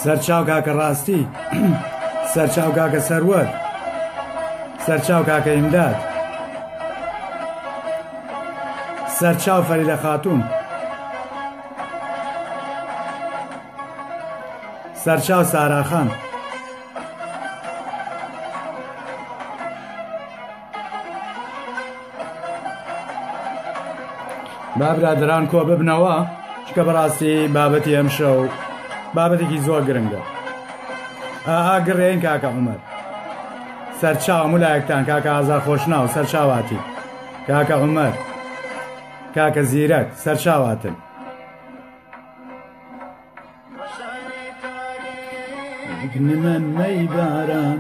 سەرچاو کاکە ڕاستی، سەرچاو کاکە سەروەر، سەرچاو کاکە ئیمداد، سەرچاو فەریدە خاتوون، سەرچاو ساراخان، با برادران کۆ ببنەوە چکە بەڕاستی بابەتی ئەمشەو بابەتێکی زۆر گرنگە. گڕێن کاکە عومەر، سەرچاو هەموو لایەکتان، کاکە ئازار خۆشناو سەرچاواتی، کاکە عومەر، کاکە زیرەک سەرچاواتن. نمەمەی باران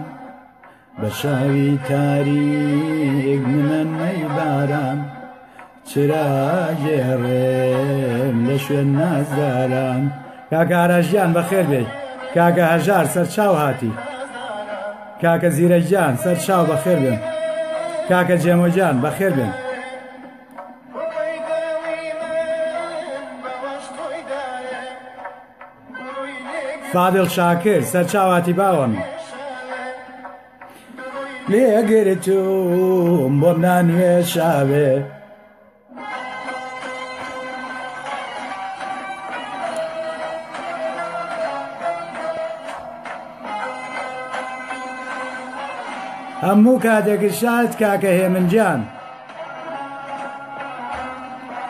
بە شاوی تاریک، نمەمەی باران چرا گێڕێم لە شوێن نازداران. کاکە ئاراژیان بەخێر بێ، کاکە هەژار سەرچاو هاتی، کاکە زیرەکجان سەرچاو بەخێر بێن، کاکە جێمۆجان بەخێر بێن. فادڵ شاکر سەرچاواتی باوەن، لێگرتوم بۆم نانوێشاوێ، هەموو کاتێکی شاد کاکە هێمنجان،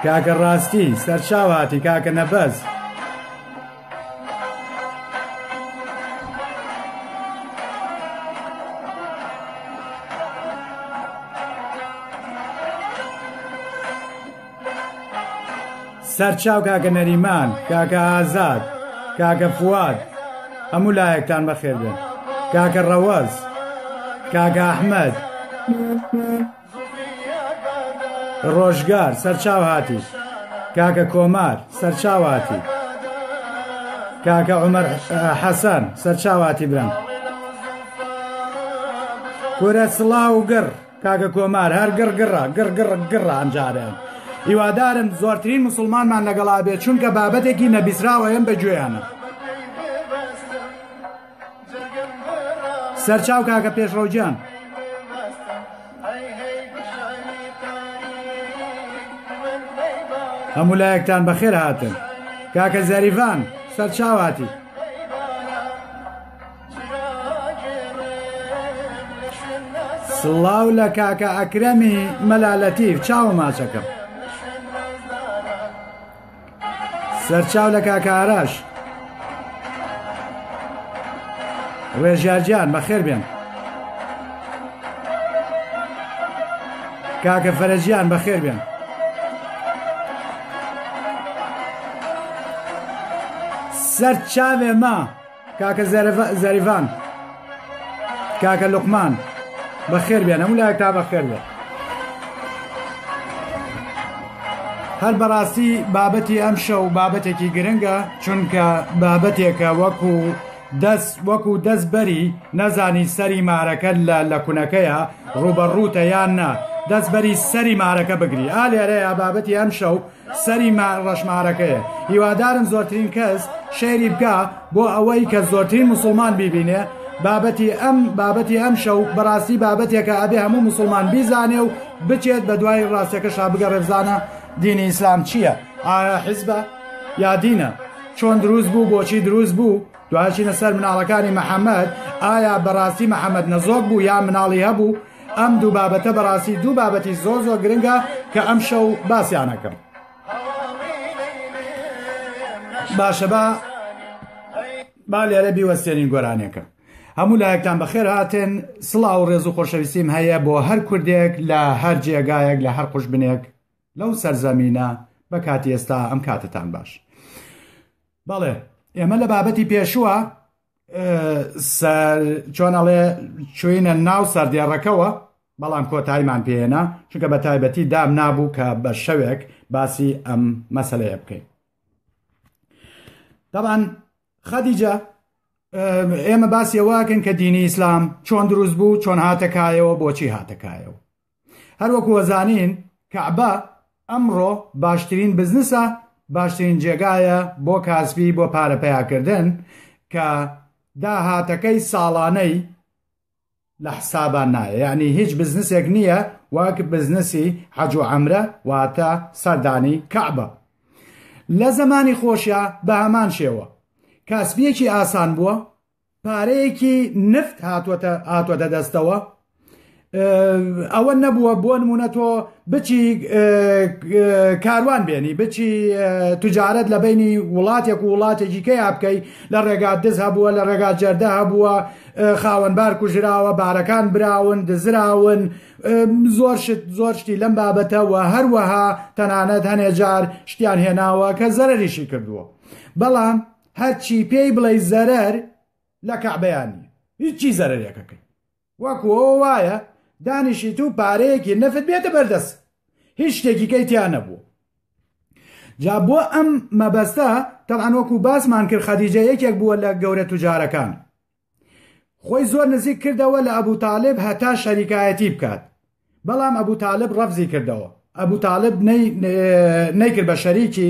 کاکە ڕاستی سەرچاو هاتی، کاکە نەبەز، سەرچاو کاکە نەریمان، کاکە ئازاد، کاکە فواد، هەموو لایەکتان بەخێر بێن، کاکە ڕەوەز، کاکە ئەحمەد، ڕۆژگار سەرچاو هاتی، کاکە کۆمار سەرچاو هاتی، کاکە عومەر حەسەن سەرچاو هاتی بران، کورە سڵاو و گڕ، کاکە کۆمار هەر گڕگڕە گڕگڕە ئەمجارێن. هیوادارم زۆرترین موسڵمانمان لەگەڵا بێت، چونکە بابەتێکی نەبیسراوە ئەم بەگوێیانە. سەرچاو کاکە پێشڕەوجان، هەموو لایەکتان بەخێر هاتن، کاکە زەریڤان سەرچاو هاتی، سڵاو لە کاکە ئەکرەمی مەلالەتیف چاوە ماچەکەم، سەرچاو لە کاکە ئاراش، ڕێژیارجان بەخێر بێن، کاکە فەرەجیان بەخێر بێن، سەرچاوێ ما کاکە زەریڤان، کاکە لوقمان بەخێر بێن، هەموو لایەکتا بەخێر بێن. هەر بەڕاستی بابەتی ئەم شەو بابەتێکی گرنگە، چونکە بابەتێکە وەکو دەست بەری نەزانی سەری مارەکە لە کوونەکەیە ڕوبەڕووتە یان نا، دەست بەری سەری مارەکە بگری. لێرەیە بابەتی ئەم شەو سەری ڕەشمارەکەیە. هیوادارم زۆرترین کەس شێری بکە بۆ ئەوەی کە زۆرترین موسڵمان بیبینێ بابەتی ئەم شەو بەڕاستی بابەتێکە ئەبێ هەموو موسڵمان بیزانێ و بچێت بە دوای ڕاستیەکەشا بگەڕێ بزانە دینی ئیسلام چییە، ئایا حیزبە یا دینە، چۆن دروست بوو، بۆچی دروست بوو، دوایچینە سەر مناڵەکانی مەحەممەد، ئایا بەڕاستی مەحەممەد نەزۆک بوو یا مناڵی هەبوو. ئەم دوو بابەتە بەڕاستی دوو بابەتی زۆر گرنگە کە ئەم شەو باسییانەکەم. باشە با لێرە بیوەستێنین گۆرانێکە. هەموو لایەکتان بەخێر هاتن، سڵاو و ڕێز و خۆشەویستیم هەیە بۆ هەر کوردێک لە هەر جێگایەک لە هەر قوشبنێک لەو سەرزەمینە بە کاتی ئێستا ئەم کاتتان باش. بەڵێ ئێمە لە بابەتی پێشووە چۆنەڵێ چوینە ناو سەردێڕەکەەوە بەڵام کۆتاییمان پێێنا چونکە بە تایبەتی دام نابوو کە بە شەوێک باسی ئەم مەسەلەیە بکەین. طبعاً خەدیجە ئێمە باسی ئەوەکەن کە دینی ئیسلام چۆن دروست بوو، چۆن هاتەکایەوە، بۆچی هاتەکایەوە. هەروەکو وەزانین کەعبە ئەمڕۆ باشترین بزنسە، باشترین جێگایە بۆ کاسبی، بۆ پارەپەیاکردن کە داهاتەکەی ساڵانەی لە حسابان نایە، یعنی هیچ بزنسێک نییە وەک بزنسی حەج و عەمرە واتە سەردانی کەعبە. لە زمانی خۆشیە بە هەمان شێوە کاسبیەکی ئاسان بووە، پارەیەکی نفت هاتووەتە دەستەوە. ئەوە نەبووە بۆ نمونە تۆ بچی کاروان بێنی، بچی توجارەت لە بینی وڵاتێک و وڵاتێکی کەیا بکەی، لە ڕێگات دز هەبووە، لە ڕێگات جەردە هەبووە، خاوەنبار کوژراوە، بارەکان براون، دزراون، زۆر شتی لەم بابەتەوە. هەروەها تەنانەت هەنێ جار شتیان هێناوە کە زەرەریشی کردووە. بەڵام هەرچی پێی بڵێ زەرەر لە کەعبەیانی هیچی زەرەرێکەکەی، وەکوەوە وایە دانیشی تو پارەیەکی نەفت بێتە بەردەست، هیچ شتێکی کەیتیان نەبوو. جا بۆ ئەم مەبەستە تەبعاً وەکو باسمان کرد خەدیجە یەکێک بووە لە گەورە توجارەکان، خۆی زۆر نزیک کردەوە لە ئەبوو تاالب هەتا شەریکایەتی بکات، بەڵام ئەبوو تاالب ڕەفزی کردەوە. ئەبوو تاالب نەیکرد بە شەریکی،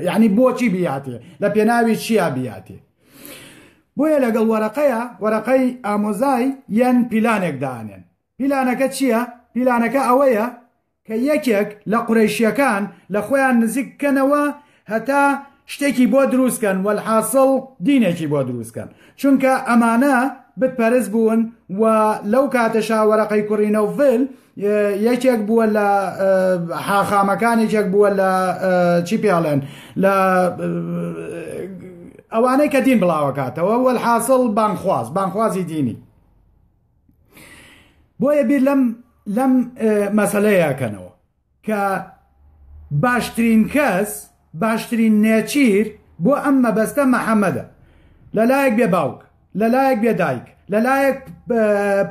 یعنی بۆچی بیاتێ، لە پێناوی چیا بیاتێ. بۆیە لەگەڵ وەرەقەی ئامۆزای یان پیلانێک دانێن. پیلانەکە چییە؟ پیلانەکە ئەوەیە کە یەکێک لە قوڕەیشیەکان لە خۆیان نزیک بکەنەوە هەتا شتێکی بۆ دروستکەن، وەلحاصڵ دینێکی بۆ دروستکەن، چونکە ئەمانە بتپەرست بوون و لەو کاتەشا وەرەقەی کوڕینەوڤل یەکێک بووە لە حاخامەکان، یەکێک بووە لە چی پێڵێن، لە ئەوانەی کە دین بڵاوەکاتەوە، وەلحاصڵ بانخوازی دینی. بۆیە بیر لەم مەسەلەیەکەنەوە کە باشترین کەس، باشترین نێچیر بۆ ئەم مەبەستە مەحەممەدە، لەلایەک بێ باوک، لەلایەک بێ دایک، لەلایەک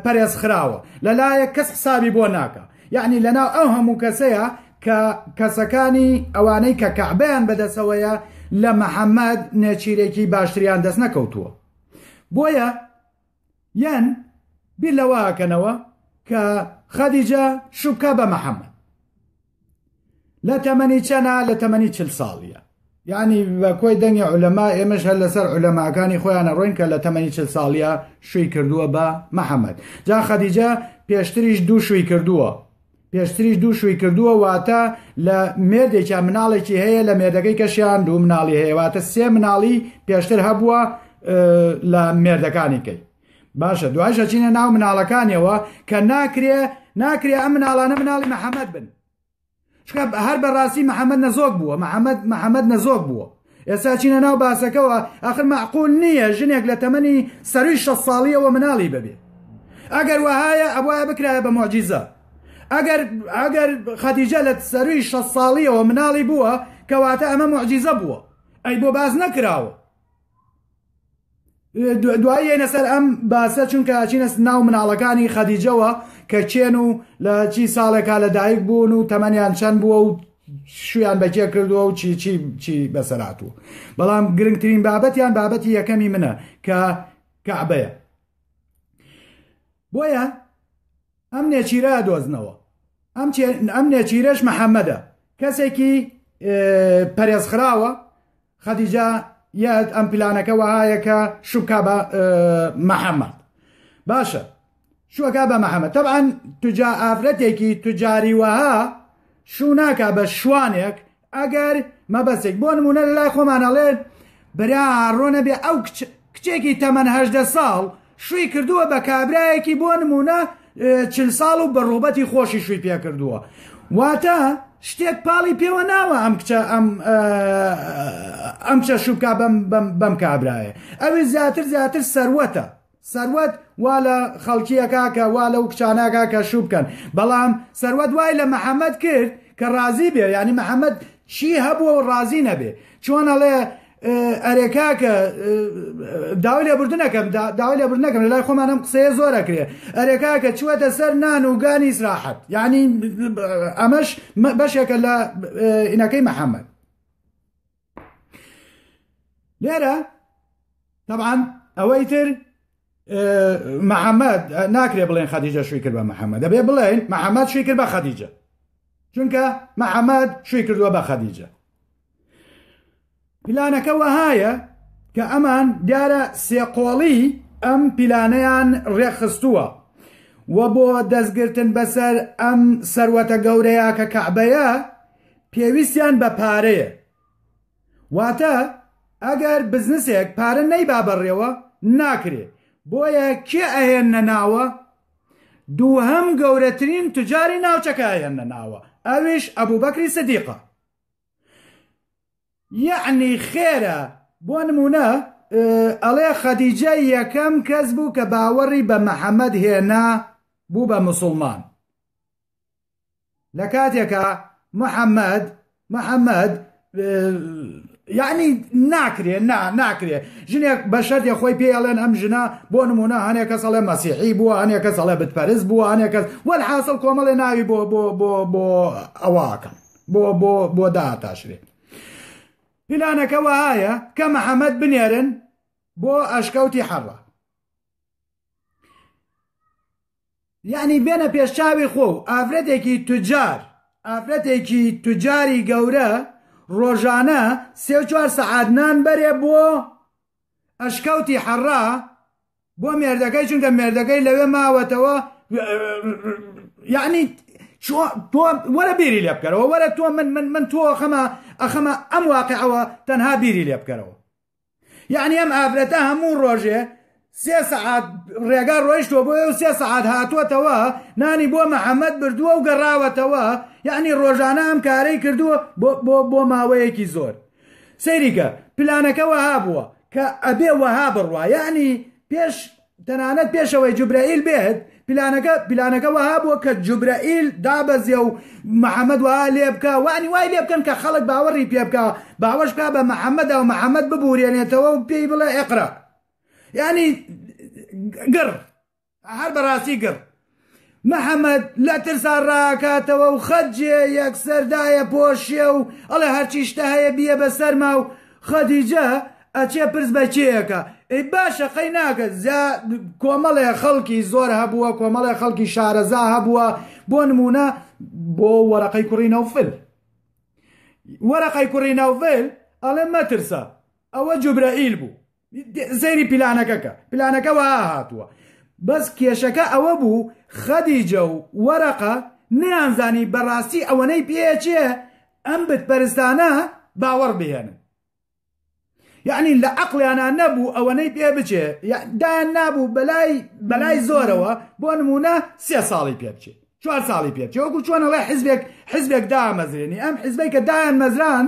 پەرێزخراوە، لەلایەک کەس حسابی بۆ ناکە. یعنی لەناو ئەو هەموو کەسەیە کە کەسەکانی ئەوانەی کە کەعبەیان بەدەسەوەیە لە مەحەممەد نێچیرێکی باشتریان دەست نەکەوتووە. بۆیە یان بیر لەوەکەنەوە کە خەدیجە شوبکە بە مەحەممەد لە تەمەنی چەنە، لە تەمەنی 40 ساڵیە. یعنی بە کۆی دەنگی عولەما ئێمەش هەر لەسەر عولەماکانی خۆیانە ڕۆین کە لە تەمەنی 40 ساڵیە شووی کردووە بە مەحەممەد. جا خەدیجە پێشتریش دوو شووی کردووە، واتە لە مێردێکە مناڵێکی هەیە، لە مێردەکەی کەشیان دوو مناڵی هەیە، واتە 3 مناڵی پێشتر هەبووە لە مێردەکانی کەی. باشە دوایشە چینە ناو مناڵەکانیەوە کە ناکرێ ئەم مناڵانە مناڵی مەحەممەد بن، چکە هەر بەڕاستی مەحەممەد نەزۆک بووە، مەحەممەد نەزۆک بووە. ئێستا چینە ناو باسەکەەوە ئاخر مەعقول نییە ژنێک لە تەمەنی سەروی 6 ساڵیەوە مناڵی ببێ. ئەگەر وهایە ئەوە بکرایە بە مۆعجیزە. ئەگەر خەدیجە لە سەروی 6 ساڵیەوە مناڵی بووە کەواتە ئەمە مۆعجیزە بووە، ئەی بۆ باز نەکراوە. دوایی هێنە سەر ئەم باسە، چونکە چینە ناو مناڵەکانی خەدیجەوە کە چێن و لە چی ساڵێکا لە دایک بوون و تەمەنیان چەند بووە و شویان بەکێ کردووە و چی بەسەراتوو. بەڵام گرنگترین بابەتیان بابەتی یەکەمی منە کە کەعبەیە. بۆیە ئەم نێچیرە دۆزنەوە، ئەم نێچیرەش مەحەممەدە، کەسێکی پەرێزخراوە. خەدیجە یاد ئەم پلانەکە وهایە کە شوبکە بە مەحەممەد. باشە شوەکە بە مەحەممەد. تەبعاً ئافرەتێکی توجاری وەها شوو ناکە بە شوانێک ئەگەر مەبەستێک. بۆ نمونە لە لای خۆمانەڵێن برا ڕۆنە بێ ئەو کچێکی تەمەن 18 ساڵ شووی کردووە بە کابرایەکی بۆ نمونە 40 ساڵ و بەڕوبەتی خۆشی شووی پێ کردووە، واتە شتێک پاڵی پێوە ناوە ئەم کچە شوبکە بەم کابرایە. ئەوی زیاتر سەروەت وا لە خەڵکیەکە کە وا لەو کچاناکە کە شوو بکەن، بەڵام سەروەت وای لە مەحەممەد کرد کە ڕازی بێ، یعنی مەحەممەد چی هەبووە و ڕازی نەبێ. چۆنەڵێ ئەرێکاکە داوای لێبوردنەکەم لە لای خۆمانم قسەیە زۆرەکرێ ئەرێکاکە چوەتە سەر نان و گانی ئیسراحەت یعنی ئەمەش بەشێکە لە ئینەکەی محەممەد لێرە طبعا ئەوەی تر محەممەد ناکرێ بڵێن خەدیجە شووی کرد بە محەممەد دەبێ بڵێن محەممەد شووی کرد بە خەدیجە چونکە محەممەد شووی کردووە بە خەدیجە پلانەکە وەهایە کە ئەمان دیارە سێقۆڵی ئەم پلانەیان ڕێخستووە و بۆ دەستگرتن بەسەر ئەم سەروەتە گەورەیە کە کەعبەیە پێویستیان بە پارەیە واتە ئەگەر بزنسێک پارە نەیبا بەڕێوە ناکرێ بۆیە کێ ئەهێنە ناوە دووهەم گەورەترین توجاری ناوچەکە ئەهێنە ناوە ئەویش ئەبوبەکری سدیقە یعنی خێرە بۆ نمونە ئەڵێ خەدیجە یەکەم کەس بوو کە باوەڕی بە محەممەد هێنا بوو بە موسڵمان لە کاتێکە محەممەد یعنی ناکرێ ژنێک بە شەرتێ خۆی پێ ئەڵێن ئەم ژنە بۆ نمونە هەنێک کەس ئەڵێ مەسیحی بووە هەنێک کەس ئەڵێ بتپەرست بووە هەنێک کەس وەلحاسڵ کۆمەڵێ ناوی بۆ ئەواکەن بۆ داهاتاشرێ پلانەکە وایە کە محەممەد بنێرن بۆ ئەشکەوتی حەڕە یعنی بێنە پێشچاوی خۆ ئافرەتێکی توجاری گەورە ڕۆژانە 3-4 سەعات نان بەرێ بۆ ئەشکەوتی حەڕا بۆ مێردەکەی چونکە مێردەکەی لەوێ ماوەتەوە یعنی تۆ وەرە بیری لێ بکەرەوە وەرە تۆ من تۆ ئەخەمە ئەم واقعەوە تەنها بیری لێ بکەرەوە یعنی ئەم ئافرەتە هەموو ڕۆژێ 3 سەعات ڕێگا ڕۆیشتووە بۆ 3 سەعات هاتووەتەوە نانی بۆ محەممەد بردووە و گەڕاوەتەوە یعنی ڕۆژانە ئەم کارەی کردووە بۆ ماوەیەکی زۆر سەیریکە پلانەکە وەها بووە کە ئەبێ وەها بڕوە یعنی تەنانەت پێشەوەی جوبرائیل بێت پلانەکە وەها بووە کە جوبرائیل دابەزێ و محەممەد وها لێ بکە وانی وای لێ بکەن کە خەڵک باوەڕی پێ بکە باوەش بکە بە محەممەدا و محەممەد ببورێنێتەوە و پێی بڵێ ئێقرا یعنی گڕ هەر بەڕاستی گڕ محەممەد لە ترسا ڕاکاتەوە و خەجێ یەکسەردایە پۆشیە و ئەڵێ هەرچی شتە هەیە بیە بەسەرما و خەدیجە ئەچێ پرس بە چێیەکە ئەی باشە قەی ناکە کۆمەڵێ خەڵکی زۆر هەبووە کۆمەڵێ خەڵکی شارەزا هەبووە بۆ نمونە بۆ وەرەقەی کوڕی نەوفل ئەڵێ مەترسە ئەوە جوبرائیل بوو زەیری پلانەکە وەها هاتووە بەس کێشەکە ئەوە بوو خەدیجە و وەرەقە نەیانزانی بەڕاستی ئەوەنەی پێچێ ئەم بتپەرستانە باوەڕ بهێنن یعنی لە عەقڵیانە نەبوو ئەوەنەی پێ بچێ دایان نابوو بەلای زۆرەوە بۆ نمونە 3 ساڵی پێ بچێ 4 ساڵی پێ بچێ وەکو چۆنەڵێ حیزبێک دامەزرێنی ئەم حیزبەی کە دایان مەزران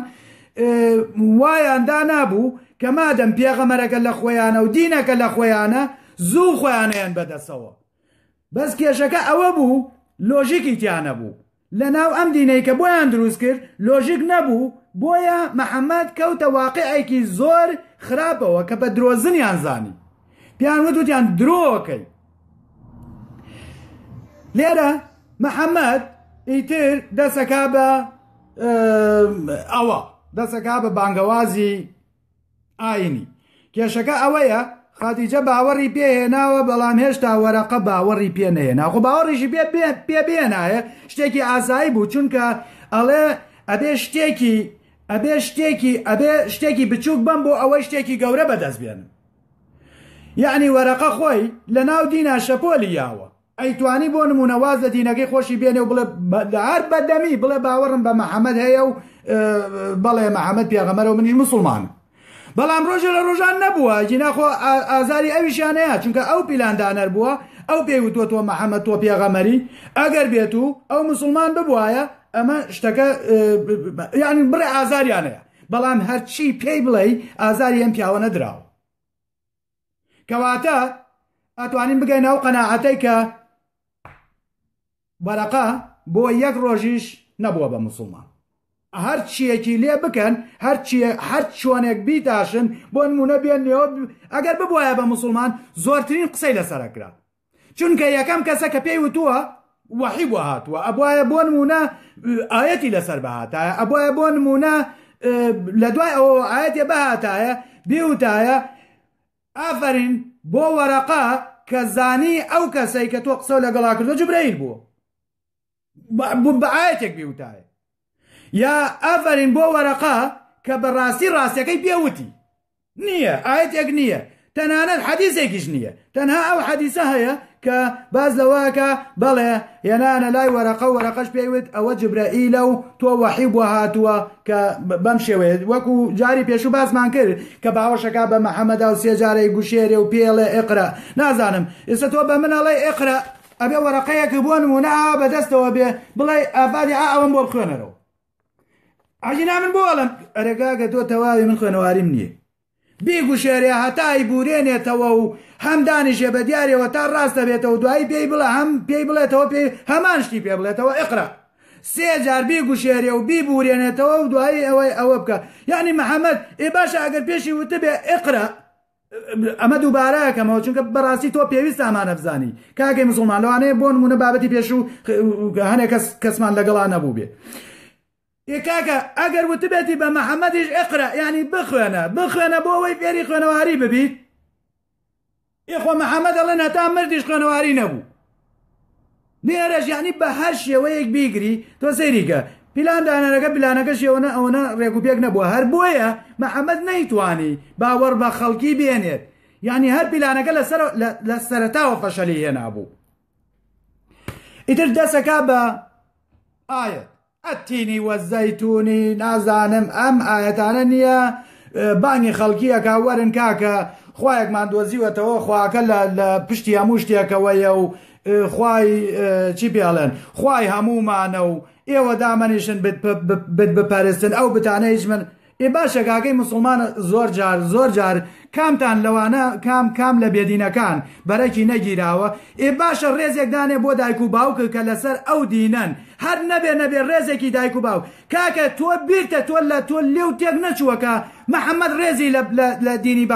وایاندا نابوو کە مادەم پێغەمەرەکە لە خۆیانە و دینەکە لە خۆیانە زوو خۆیانەیان بەدەسەوە بەس کێشەکە ئەوە بوو لۆژیکی تیانە بوو لە ناو ئەم دینەی کە بۆیان دروست کرد لۆژیک نەبوو بۆیە محەممەد کەوتە واقعێکی زۆر خراپەوە کە بە درۆزنیان زانی پیان وتیان درۆکەی لێرە محەممەد ئیتر دەسەکا بە ئەوە دەسەکا بە بانگەوازی ئاینی کێشەکە ئەوەیە خەدیجە باوەڕی پێهێناوە بەڵام هێشتا وەرەقە باوەڕی پێ نەهێنا خۆ باوەڕیشی پێ بێنایە شتێکی ئاسایی بوو چونکە ئەڵێ ئەبێ شتێکی بچووک بم بۆ ئەوەی شتێکی گەورە بەدەست بێنن یعنی وەرەقە خۆی لە ناو دینا شەپۆلی یاوە ئەیتوانی بۆ نمونە واز لە دینەکەی خۆشی بێنێ و بڵێ هەر بەدەمی بڵێ باوەڕم بە محەممەد هەیە و بەڵێ محەممەد پێغەمبەرە و منیش موسڵمانم بەڵام ڕۆژە لە ڕۆژان نەبووە جیناخۆ ئازاری ئەویشانەیە چونکە ئەو پیلاندانەر بووە ئەو پێی وتووە تۆ محەممەد تۆ پێغەمەری ئەگەر بێت و ئەو موسڵمان ببوایە ئەمە شتەکە یعنی بڕێ ئازاریانەیە بەڵام هەرچی پێی بڵێ ئازاری ئەم پیاوە نەدراوە کەواتە ئەتوانین بگەین ناو قەناعەتەی کە وەرەقە بۆ یەک ڕۆژیش نەبووە بە موسڵمان هەر چیەکی لێ بکەن هەر چۆنێک بیتاشن بۆ نمونە بێنەوە ئەگەر ببوایە بە موسڵمان زۆرترین قسەی لەسەرەکرا چونکە یەکەم کەسە کە پێی وتووە وحی بۆ هاتووە ئەبوایە بۆ نمونە ئاەتی لەسەر بەهاتایە ئەبوایە بۆ نمونە لە دوای ئەوە ئاەتێ بەهاتایە بێوتایە ئافرین بۆ وەرەقا کە زانی ئەو کەسەی کە تۆ قسە لەگەڵا کردو جوبرەیل بووە بە ئاەتێک بێوتایە یا ئافرین بۆ وەرەقا کە بەڕاستی ڕاستیەکەی پێوتی نییە ئاەتێک نییە تەنانەت حەدیثێکیش نییە تەنها ئەو حەدیثە هەیە کە باز لەوەکە بەڵێ هێنانە لای وەرەقە و وەرەقەش پێیوت ئەوە جبرەئیلە و تۆ وەحی بۆ هاتووە کە بەم شێوەیە وەکو جاری پێشوو باسمان کرد کە باوەشەکە بە مەحەممەدا و سێ جارەی گوشێرێ و پێڵێ ئێقرا نازانم ئێستا تۆ بە منەڵێ ئێقرا ئەبێ وەرەقەیەک بۆ نمونە ئاوا بەدەستەوە بێ بڵێ ئافادی ئەوم بۆ بخوێنەرەوە ئاجینا من بۆ ئەڵم ئەرەگاگە تۆ تەواوی من خوێنەواریم نییە بیگوشێرێ هەتای بورێنێتەوە و هەم دانیشێ بە دیارەوە تا ڕاستە بێتەوە دوایی پێی بڵێ هەم پێی بڵێتەوە پێی هەمان شتی پێ بڵێتەوە ئقرا سێ جار بیگوشێرێ و بیبورێنێتەوە و دوایی ئەوەی ئەوە بکە یعنی محەممەد ئێ باشە ئەگەر پێشی وتبێ ئقرا ئەمە دووبارەکەمەوە چونکە بەڕاستی تۆ پێویست ئامانە بزانی کاکەی موسڵمان لەوانەیە بۆ نمونە بابەتی پێشوو هەنێک کەسمان لەگەڵا نەبوو بێ کاکە ئەگەر وتبێتی بە محەممەدیش ئقرا یعنی بخوێنە بۆ ئەوەی فێری خوێنەواری ببیت ئێخۆ محەممەد ئەڵێن هەتا مردیش خوێنەواری نەبوو لێرەش یعنی بە هەر شێوەیەک بیگری تۆ سەیریکە پیلان دانەرەکە پلانەکە شێوەنە ئەوەنە ڕێگوپێک نەبووە هەر بۆیە محەممەد نەیتوانی باوەڕ بە خەڵکی بێنێت یعنی هەر پیلانەکە لە سەرەتاوە فەشەلی هێنابوو ئیتر دەسەکە بە ئاەت ئەتینی وەزەیتونی نازانم ئەم ئاەتانە نییە بانگی خەڵکیەکە وەرن کاکە خوایەکمان دۆزیوەتەوە خواکە لە پشتی هەموو شتێکەوەیە و خوای چی پێڵێن خوای هەمومانە و ئێوە دامەنیشن بپەرستن ئەو بتانەیش من ئێ باشە کاکەی موسڵمانە زۆر جار کامتان لەوانە کام لە بێدینەکان بەرەکی نەگیراوە ئێ باشە ڕێزێک دانێ بۆ دایک و باوکە کە لەسەر ئەو دینەن هەر نەبێ ڕێزێکی دایک و باو کاکە تۆ بیرتە تۆ لێو تێک نەچووەکە محەممەد ڕێزی لە دینی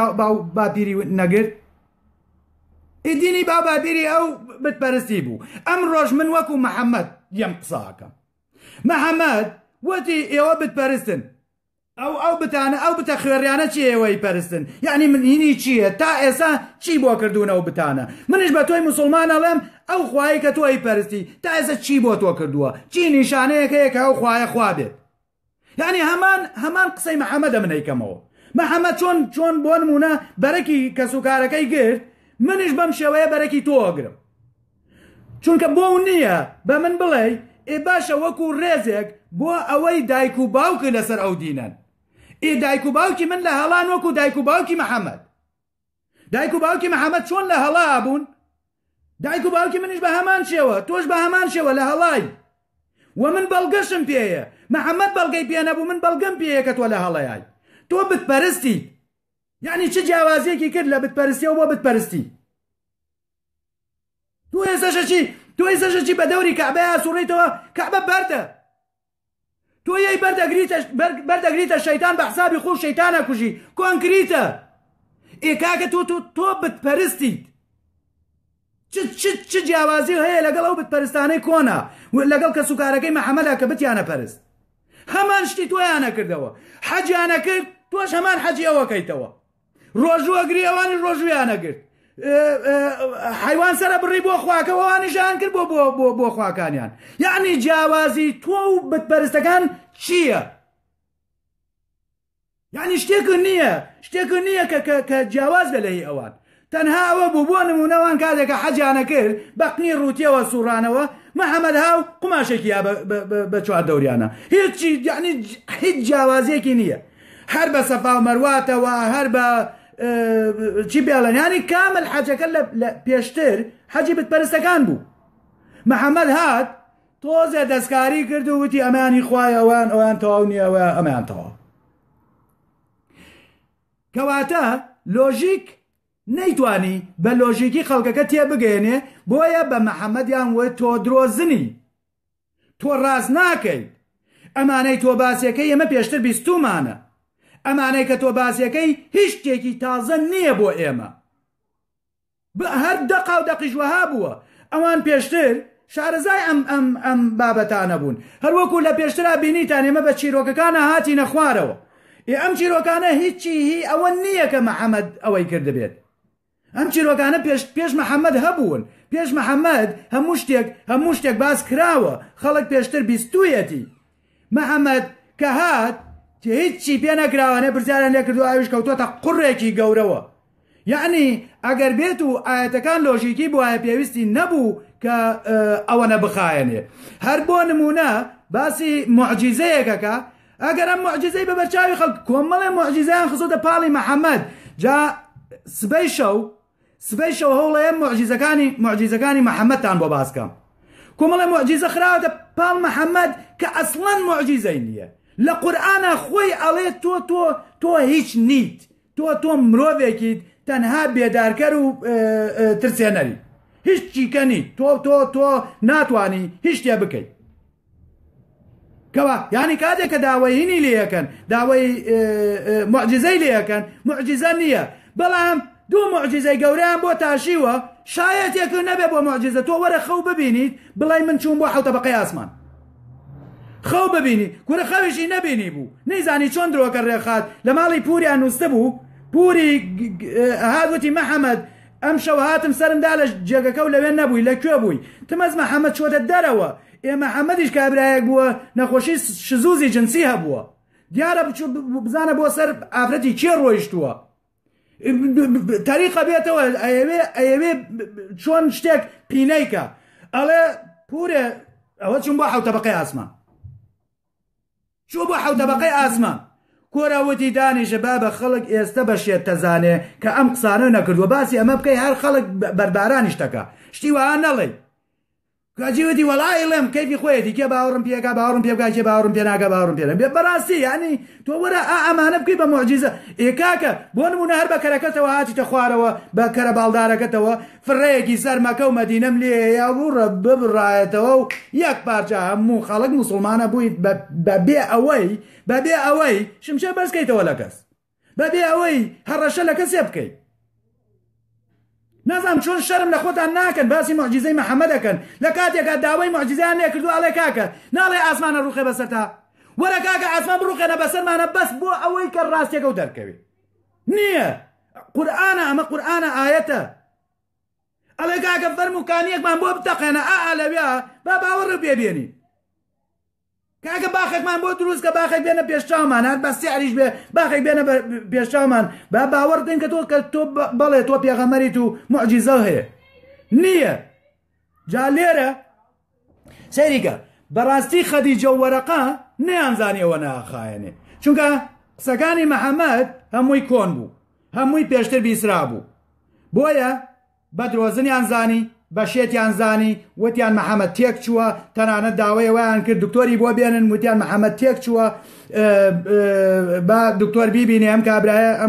باپیری نەگرت دینی باپیری ئەو بتپەرستی بوو ئەم ڕۆژ من وەکو محەممەد یەم قساکەم محەممەد وەتی ئێوە بتپەرستن ئەو بتانە ئەو بتە خوێڕیانە چی ئێوەی پەرستن یعنی من هینی چییە تا ئێستا چی بۆ کردوونەوە بتانە منش بە تۆی موسڵمان ئەڵێم ئەو خوایی کە تۆی پەرستی تا ئێستا چی بۆ تۆ کردووە چی نیشانەیەکەیە کە ئەو خوایە خوا بێت یعنی هەمان قسەی محەممەدە منەیکەمەوە محەممەد چۆن بۆ نمونە بەرەکی کەسوکارەکەی گرت منش بەم شێوەیە بەرەکی تۆ ئەگرم چونکە بۆ نییە بە من بڵێ ئێ باشە وەکو ڕێزێک بۆ ئەوەی دایک و باوکە لەسەر ئەو دینەن ئێ دایک و باوکی من لە هەڵان وەکو دایک و باوکی محەممەد دایک و باوکی محەممەد چۆن لە هەڵا بوون دایک و باوکی منش بە هەمان شێوە تۆش بە هەمان شێوە لە هەڵای و من بەڵگەشم پێیە محەممەد بەڵگەی پێ نەبوو من بەڵگەم پێیە کە تۆ لە هەڵەیای تۆ بتپەرستی یعنی چ جیاوازیەکی کرد لە بتپەرستیەوە بۆ بتپەرستی تۆ ئێستا چی بە دەوری کەعبەیە سوڕیتەوە کەعبە بەردە تۆ یەی بەردەگریتە شەیتان بە حسابی خۆ شەیتانە کوژی کۆنکریتە ئێ کاکە تۆ بتپەرستیت چ جیاوازی هەیە لەگەڵ ئەو بتپەرستانەی کۆنا لەگەڵ کە سوکارەکەی محەممەدا کە بتیانە پەرست هەمان شتی تۆیانە کردەوە حەجیانە کرد تۆش هەمان حەجی ئەوەکەیتەوە ڕۆژوو ئەگری ئەوانی ڕۆژویانە گرت حیوان سەرە بڕی بۆ خواکەوەوانیشان کرد بۆ خواکانیان یعنی جیاوازی تۆ و بتپەرستەکان چییە یعنی شتێکە نییە کە جیاواز بێ لەهی ئەوان تەنها ئەوە بوو بۆ نمونەوان کاتێکە حەجیانە کرد بەقنی ڕوتیەوە سوڕانەوە محەممەد هاو قماشێکی بە چوار دەوریانە هیچ جیاوازیەکی نییە هەر بە سەفا و مەرواتەوە هەر بە چی بێڵێن ینی کامل حەجەکە لە پێشتر حەجی بتپەرستەکان بوو محەممەد هات تۆزێ دەستکاری کرد و وتی ئەمانی خوای ئەوان تەواو نییەوە ئەمەیان تەواو کەواتە لۆژیک نەیتوانی بە لۆژیکی خەڵکەکە تێبگەێنێ بۆیە بە محەممەدیان وە تۆ درۆزنی تۆ ڕاست ناکەیت ئەمانەی تۆ باسیەکەی ئێمە پێشتر بیستومانە، ئەمانەی کە تۆ باسیەکەی هیچ شتێکی تازە نییە بۆ ئێمە، هەر دەقا و دەقیش وەها بووە. ئەوان پێشتر شارەزای ئەم بابەتانە بوون، هەروەکو لە پێشترا بینیتان ئێمە بە چیرۆکەکانە هاتینە خوارەوە. ئەم چیرۆکانە هیچی هی ئەوە نییە کە محەممەد ئەوەی کردبێت. ئەم چیرۆکانە پێش محەممەد هەبوون، پێش محەممەد هەموو شتێک باس کراوە، خەڵک پێشتر بیستویەتی. محەممەد کە هات هیچی پێ نەکراوانێ پرسیاران لێ کردو ئاویش کەوتۆتە قوڕێکی گەورەوە. یعنی ئەگەر بێت و ئاەتەکان لۆژیکی بووایە پێویستی نەبوو کە ئەوە نەبخایەنێ. هەر بۆ نمونە باسی معجیزەیەکەکە، ئەگەر ئەم معجیزەی بە بەرچاوی خەڵک کۆمەڵێ معجیزەیان خزۆتە پاڵی محەممەد، جا سبەی شەو هەوڵەیە معجیزەکانی محەممەدتان بۆ باسکەم. کۆمەڵێ معجیزە خراوەتە پاڵ محەممەد کە ئەسڵەن معجیزەی نییە. لە قورئانە خۆی ئەڵێ تۆ هیچ نیت، تۆ مرۆڤێکیت تەنها بێدارکەر و ترسێنەری، هیچی کە نیت، تۆ ناتوانی هیچ شتێ بکەیت. کەوا یعنی کاتێک کە داوای هینی لێەکەن، داوای معجزەی لێەکەن، معجزە نییە. بەڵام دوو معجزەی گەورەیان بۆ تاشیوە، شایەتێک نەبێ بۆ معجزە تۆ وەرە خەو ببینیت بڵێ من چوون بۆ حەوتە بەقەی ئاسمان، خەو ببینی کورە خەویشی نەبینی بوو، نەیزانی چۆن درۆکە ڕێخات، لە ماڵی پوریان نووسە بوو، پوری هاوتی محەممەد ئەم شەو هاتم سەرمدا لە جێگەکە و لەوێن نەبووی، لەکوێ بووی؟ تمەز محەممەد چۆتە دەرەوە. محەممەدیش کابرایەک بووە نەخۆشی شزوزی جنسی هەبووە، دیارە بزانە بۆ سەر ئافرەتی کێ ڕۆیشتووە، تاریخە بێتەوە ئەیەوێ چۆن شتێک پینەیکە، ئەڵێ پورێ ئەوە چون بۆ حەوتە بەقەی ئاسمان، چوو بۆ حەوتە بەقەی ئاسمان. کۆراوەتی دانیشە بابە خەڵک ئێستا بەشێت تەزانێ کە ئەم قسانە نەکردووە، باسی ئەمە بکەی هەر خەڵک بەربارانی شتەکە، شتی وەها نەڵێ. کاجیوتی وەڵای لێم کەیفی خۆیەتی کێ باوەڕم پێکا باوەڕم پێ بکات، کێ باوەڕم پێ ناکە باوەڕم پێ نەبێ. بەڕاستی یعنی تۆ وەرە ئەمانە بکەی بە معجیزە. کاکە بۆ نمونە هەر بە کەرەکەتەوە هاتیتە خوارەوە، بە کەرە باڵدارەکەتەوە فڕەیەکی سەر مەکە و مەدینەم لێ یا بووڕە ببڕایەتەوە و یەک پارچە هەموو خەڵک موسڵمانە بوویت بەبێ ئەوەی شمشێر بەرزکەیتەوە لە کەس، بەبێ ئەوەی هەڕەشە لە کەسێ بکەیت. نازام چۆن شەرم لە خۆتان ناکەن باسی معجزەی محەممەد دەکەن، لە کاتێکە داوای معجزەیان لێ کردو ئەڵێ کاکە ناڵێ ئاسمانە ڕوخێ بەسەرتا، وەرە کاکە ئاسمان بڕوخێنە بەسەرمانە بەس بۆ ئەوەی کە ڕاستیەکە و دەرکەوێت. نییە، قورئانە، ئەمە قورئانە ئاەتە. ئەڵێ کاکە فەرموکانیەکمان بۆ بتەقێنە لەوێ با باوەڕ پێبێنی، کاکە باخێکمان بۆ دروست کە باخێک بێنە پێشچاومان، هەر بە سیعریش بێ باخێک بێنە پێشچاومان، با باوەڕ دێن کە تۆ بەڵێ تۆ پێغەمبەریت و معجیزە هەیە. نییە. جا لێرە سەیریکە بەڕاستی خەدیجە و وەرەقە نەیانزانیەوە ناخایەنێ، چونکە قسەکانی محەممەد هەمووی کۆن بوو، هەمووی پێشتر بیسرا بوو، بۆیە بە درۆزنیان زانی، بە شێتیان زانی، وتیان محەممەد تێک چووە، تەنانەت داوای وایان کرد دکتۆری بۆ بێنن، وتیان محەممەد تێک چووە، با دکتۆر بیبینێ ئەم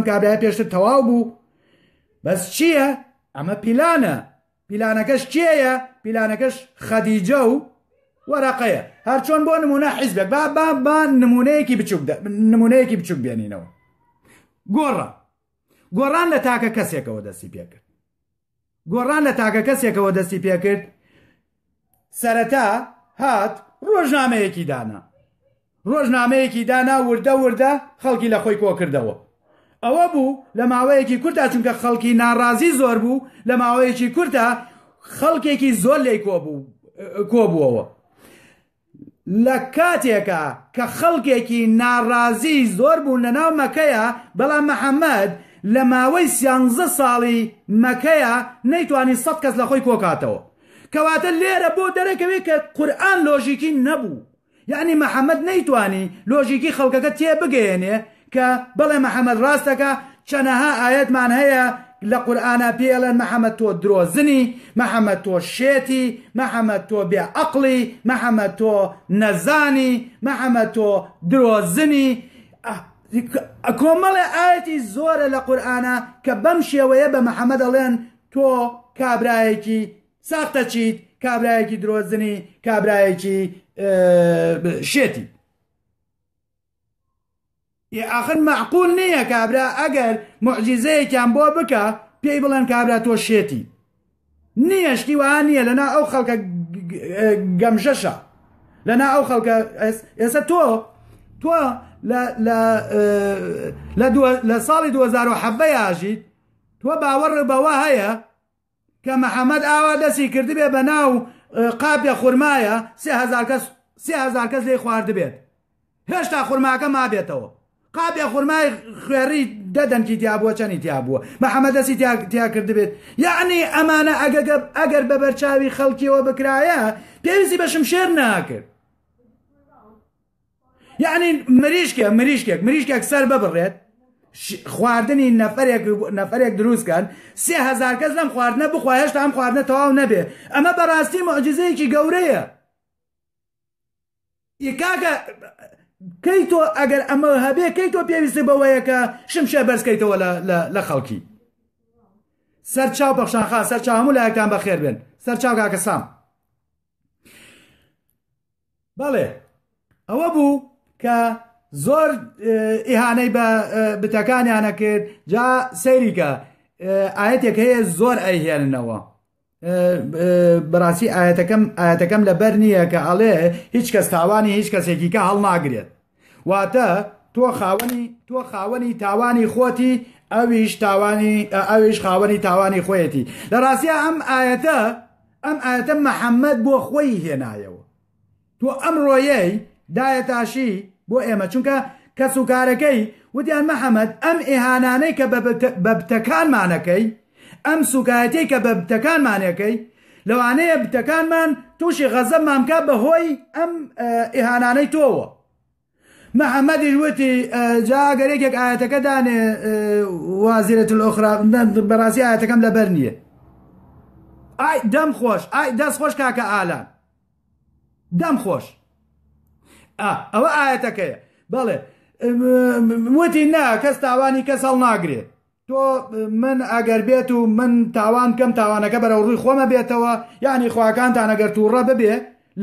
کابرایە پێشتر تەواو بوو. بەس چییە؟ ئەمە پیلانە، پیلانەکەش کێیە؟ پیلانەکەش خەدیجە و وەرەقەیە. هەر چۆن بۆ نمونە حیزبێک با نمونەیەکی بچووک بێنینەوە. گۆڕان لە تاکە کەسێکەوە دەستی پێکرد، گۆڕان لە تاکە کەسێکەوە دەستی پێکرد. سەرەتا هات ڕۆژنامەیەکی دانا وردە خەڵکی لە خۆی کۆ کردەوە. ئەوە بوو لە ماوەیەکی کورتە، چونکە خەڵکی ناڕازی زۆر بوو، لە ماوەیەکی کورتە خەڵکێکی زۆر لێی کۆبووەوە. لە کاتێکە کە خەڵکێکی ناڕازی زۆر بوون لە ناو مەکەیە، بەڵام محەممەد لە ماوەی 13 ساڵی مەکەیە نەیتوانی 100 کەس لە خۆی کۆکاتەوە. کەواتە لێرە بۆ دەرەکەوێت کە قورئان لۆژیکی نەبوو، یعنی محەممەد نەیتوانی لۆژیکی خەڵکەکە تێ بگەێنێ کە بەڵێ محەممەد ڕاستەکە چەنەها ئاەتمان هەیە لە قورئانە پێڵێن محەممەد تۆ درۆزنی، محەممەد تۆ شێتی، محەممەد تۆ بێعەقڵی، محەممەد تۆ نەزانی، محەممەد تۆ درۆزنی. کۆمەڵێ ئاەتی زۆرە لە قورئانە کە بەم شێوەیە بە محەممەد ئەڵێن تۆ کابرایەکی ساختە چیت، کابرایەکی درۆزنی، کابرایەکی شێتی. آخر معقول نییە کابرا ئەگەر معجزەیەکیان بۆ بکە پێی بڵێن کابرا تۆ شێتی نییە، شتی وان نییە لەنا ئەو خەڵکە گەمژەشە، لەنا ئەو خەڵکە ئێستا تۆ لە ساڵی 2007 یاژیت تۆ باوەڕ بەوە هەیە کە محەممەد ئاوا دەستی کردبێ بە ناو قاپێ خورمایە 3000 کەس لێی خواردبێت، هێشتا خورماکە مابێتەوە، قاپێ خورمای خوێڕی دەدەنکی تیا بووە چەندی تیا بووە، محەممەد دەستی تیا کردبێت. یعنی ئەمانە ئەگەر بە بەرچاوی خەڵکیەوە بکرایە پێویستی بە شمشێر ناکرد. یعنی مریشکێک سەر ببڕێت خواردنی نەفرێک دروستکەن 3000 کەس لەم خواردنە بخوا هێشتا ئەم خواردنە تەواو نەبێ، ئەمە بەڕاستی معجزەیەکی گەورەیە. کاکە کەی تۆ ئەگەر ئەمە هەبێ کەی تۆ پێویستی بەوەیە کە شمشێر بەرزکەیتەوە لە خەڵکی. سەرچاو بەخشانخا سەرچاو هەموو لایەکتان بەخێر بێن، سەرچاو کاکە سام. بەڵێ ئەوە بوو کە زۆر ئیهانەی بە بتەکانیانە کرد، جا سەیریکە ئاەتێک هەیە زۆر ئەیهێننەوە، بەڕاستی ئاەتەکەم لەبەر نییە کە ئەڵێ هیچ کەس تاوانی هیچ کەسێکیکە هەڵناگرێت، واتە تۆ خاوەنی تاوانی خۆتی ئەویش خاوەنی تاوانی خۆیەتی. لە ڕاستیە ئەم ئاەتە محەممەد بۆ خۆی هێنایەوە، تۆ ئەم ڕۆیەی دایەتاشی بۆ ئێمە، چونکە کەس و کارەکەی وتیان مەحەممەد ئەم ئێهانانەی کە بە بتەکانمانەکەی، ئەم سوکایەتی کە بە بتەکانمانەکەی لەوانەیە بتەکانمان تووشی غەزەبمان بکات بەهۆی ئەم ئێهانانەی تۆوە. محەممەدیش وتی جاگەرێکێک ئاەتەکە دانێ وازیرەت الأخرى، بەڕاستی ئاەتەکەم لەبەر نییە. ئای دەم خۆش، ئای دەست خۆش کاکە ئالان، دەم خۆش. ئەوە ئاەتەکەیە، بەڵێ وتی نا کەس تاوانی کەس هەڵ ناگرێت، تۆ من ئەگەر بێت و من تاوان کەم تاوانەکە بەرەو ڕووی خۆمە بێتەوە، یعنی خواکانتان ئەگەر تووڕە ببێ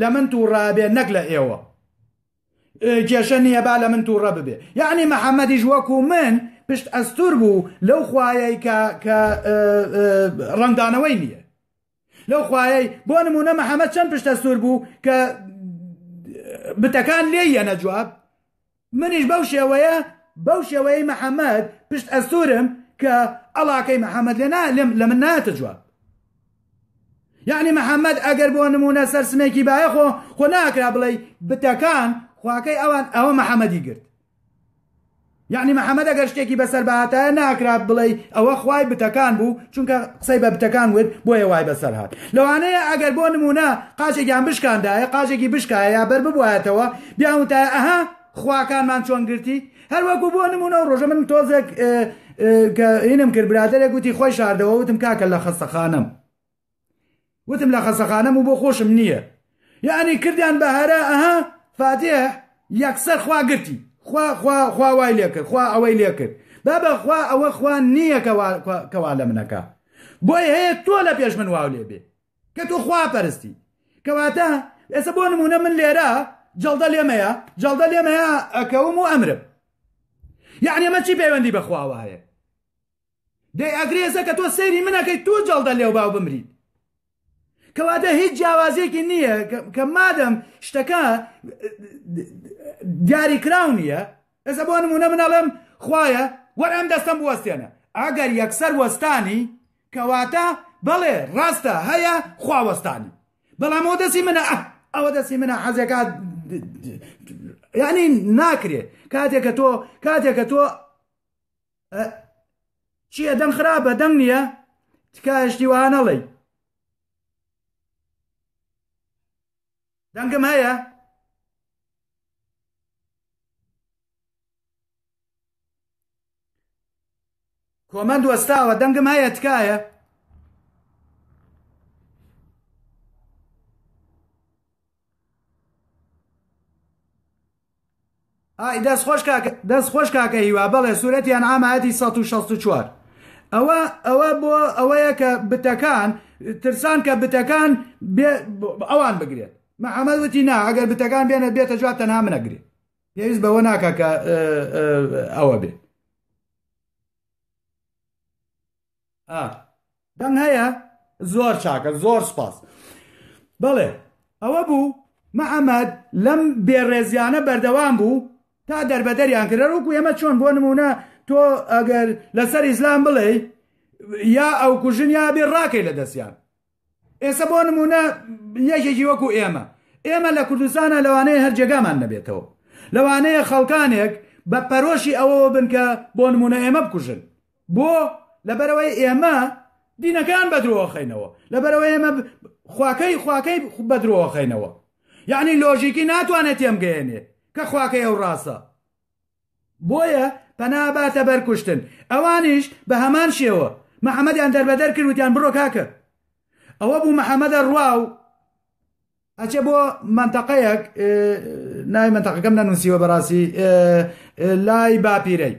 لە من تووڕە بێ نەک لە ئێوە، کێشە نییە با لە من تووڕە ببێ. یعنی محەممەدیش وەکو من پشت ئەستور بوو لەو خوایەی کە ڕەنگدانەوەی نییە، لەو خوایەی بۆ نمونە محەممەد چەند پشت ئەستور بوو کە بتەکان لێ یەنە جواب، منیش بەو شێوەیە محەممەد پشت ئەستورم کە ئەڵاکەی محەممەد لە من ناتە جواب. یعنی محەممەد ئەگەر بۆ نمونە سەرسمێکی باە خۆ ناکرا بڵێ بتەکان خواکەی ئەوە محەممەدی گرت، یعنی محەممەد ئەگەر شتێکی بەسەر بەهاتایە ناکرا بڵێ ئەوە خوای بتەکان بوو، چونکە قسەی بە بتەکان وت بۆیە وای بەسەر هات. لەوانەیە ئەگەر بۆ نمونە قاچێکیان بشکاندایە قاچێکی بشکایە یا بەر ببوایەتەوە بیاوتایە ئەها خواکانمان چۆن گرتی. هەروەکو بۆ نمونە ڕۆژە من تۆزێک کە هینم کرد برادێک وتی خۆی شاردەوە، وتم کاکە لە خەستەخانەم، وتم لە خەستەخانەم و بۆ خۆشم نییە، یعنی کردیان بە هەرە ئەها فاتێ یەکسەر خوا گرتی، خوا وای لێ کرد، خوا ئەوەی لێ کرد، بابە خوا ئەوە خوا نییە کەوا لە منەکە، بۆی هەیە تۆ لە پێش من واو لێ بێ کە تۆ خوا پەرستی. کەواتە ئێستا بۆ نمونە من لێرە جەڵدە لێمەیە ئەکەوم و ئەمرم، یعنی ئەمە چی پەیوەندی بەخواوە هەیە؟ دەی ئەگرێزە کە تۆ سەیری منەکەی تۆ جەڵدە لێو باو بمریت. کەواتە هیچ جیاوازیەکی نییە کە مادەم شتەکە دیاری کراو نییە. ئێستا بۆ نمونە منەڵێم خوایە وەرە ئەم دەستەم بوەستێنە، ئەگەر یەکسەر وەستانی کەواتە بەڵێ ڕاستە هەیە خوا وەستانی، بەڵام ئەوە دەستی منە، ئەوە دەستی منە حەزێکات، یعنی ناکرێت. کاتێکە تۆ چییە دەنگ خراپە دەنگ نییە تکایشتی وانەڵێ دەنگم هەیە، کۆمەند وەستاوە دەنگم هەیە تکایە. ئای دەست خۆش کاکە هیوا، بەڵێ سوورەتی ئەنعام ئاەتی 164. ئەوە بۆ ئەوەیە کە بتەکان ترسان کە بتەکان ئەوان بگرێت. محەممەد وتی نا ئەگەر بتەکان بێنێت بێتە جواب تەنها منەگرێت، پێویست بەوە ناکە کە ئەوە بێ دەنگ هەیە زۆر چاکە زۆر سپاس بەڵێ ئەوە بوو محەممەد لەم بێڕێزیانە بەردەوام بوو تا دەربەدەریان کرد وەکو ئێمە چۆن بۆ نمونە تۆ ئەگەر لەسەر ئیسلام بڵێ یا ئەو کوژن یا بێ ڕاکەی لە دەستیان ئێستا بۆ نمونە یەکێکی وەکو ئێمە لە کوردستانە لەوانەیە هەر جێگامان نەبێتەوە لەوانەیە خەڵکانێک بە پەرۆشی ئەوەوە بن کە بۆ نمونە ئێمە بکوژن بۆ لەبەرەوەی ئێمە دینەکان بەدرۆوە خەینەوە لەبەرەوەی ئێمە خواکەی بەدرۆوە خەینەوە یعنی لۆژیکی ناتوانێت تێمگەێنێ کە خواکەی ئەو ڕاستە بۆیە پەناباتە بەرکوشتن ئەوانیش بە هەمان شێوە محەممەدیان دەربەدەر کرد وتیان بڕۆ کاکە ئەوە بوو محەممەدە ڕواو ئەچێ بۆ منتەقەیەک ناوی منتەقەکەم نەنووسیوە بەڕاستی لای باپیرەی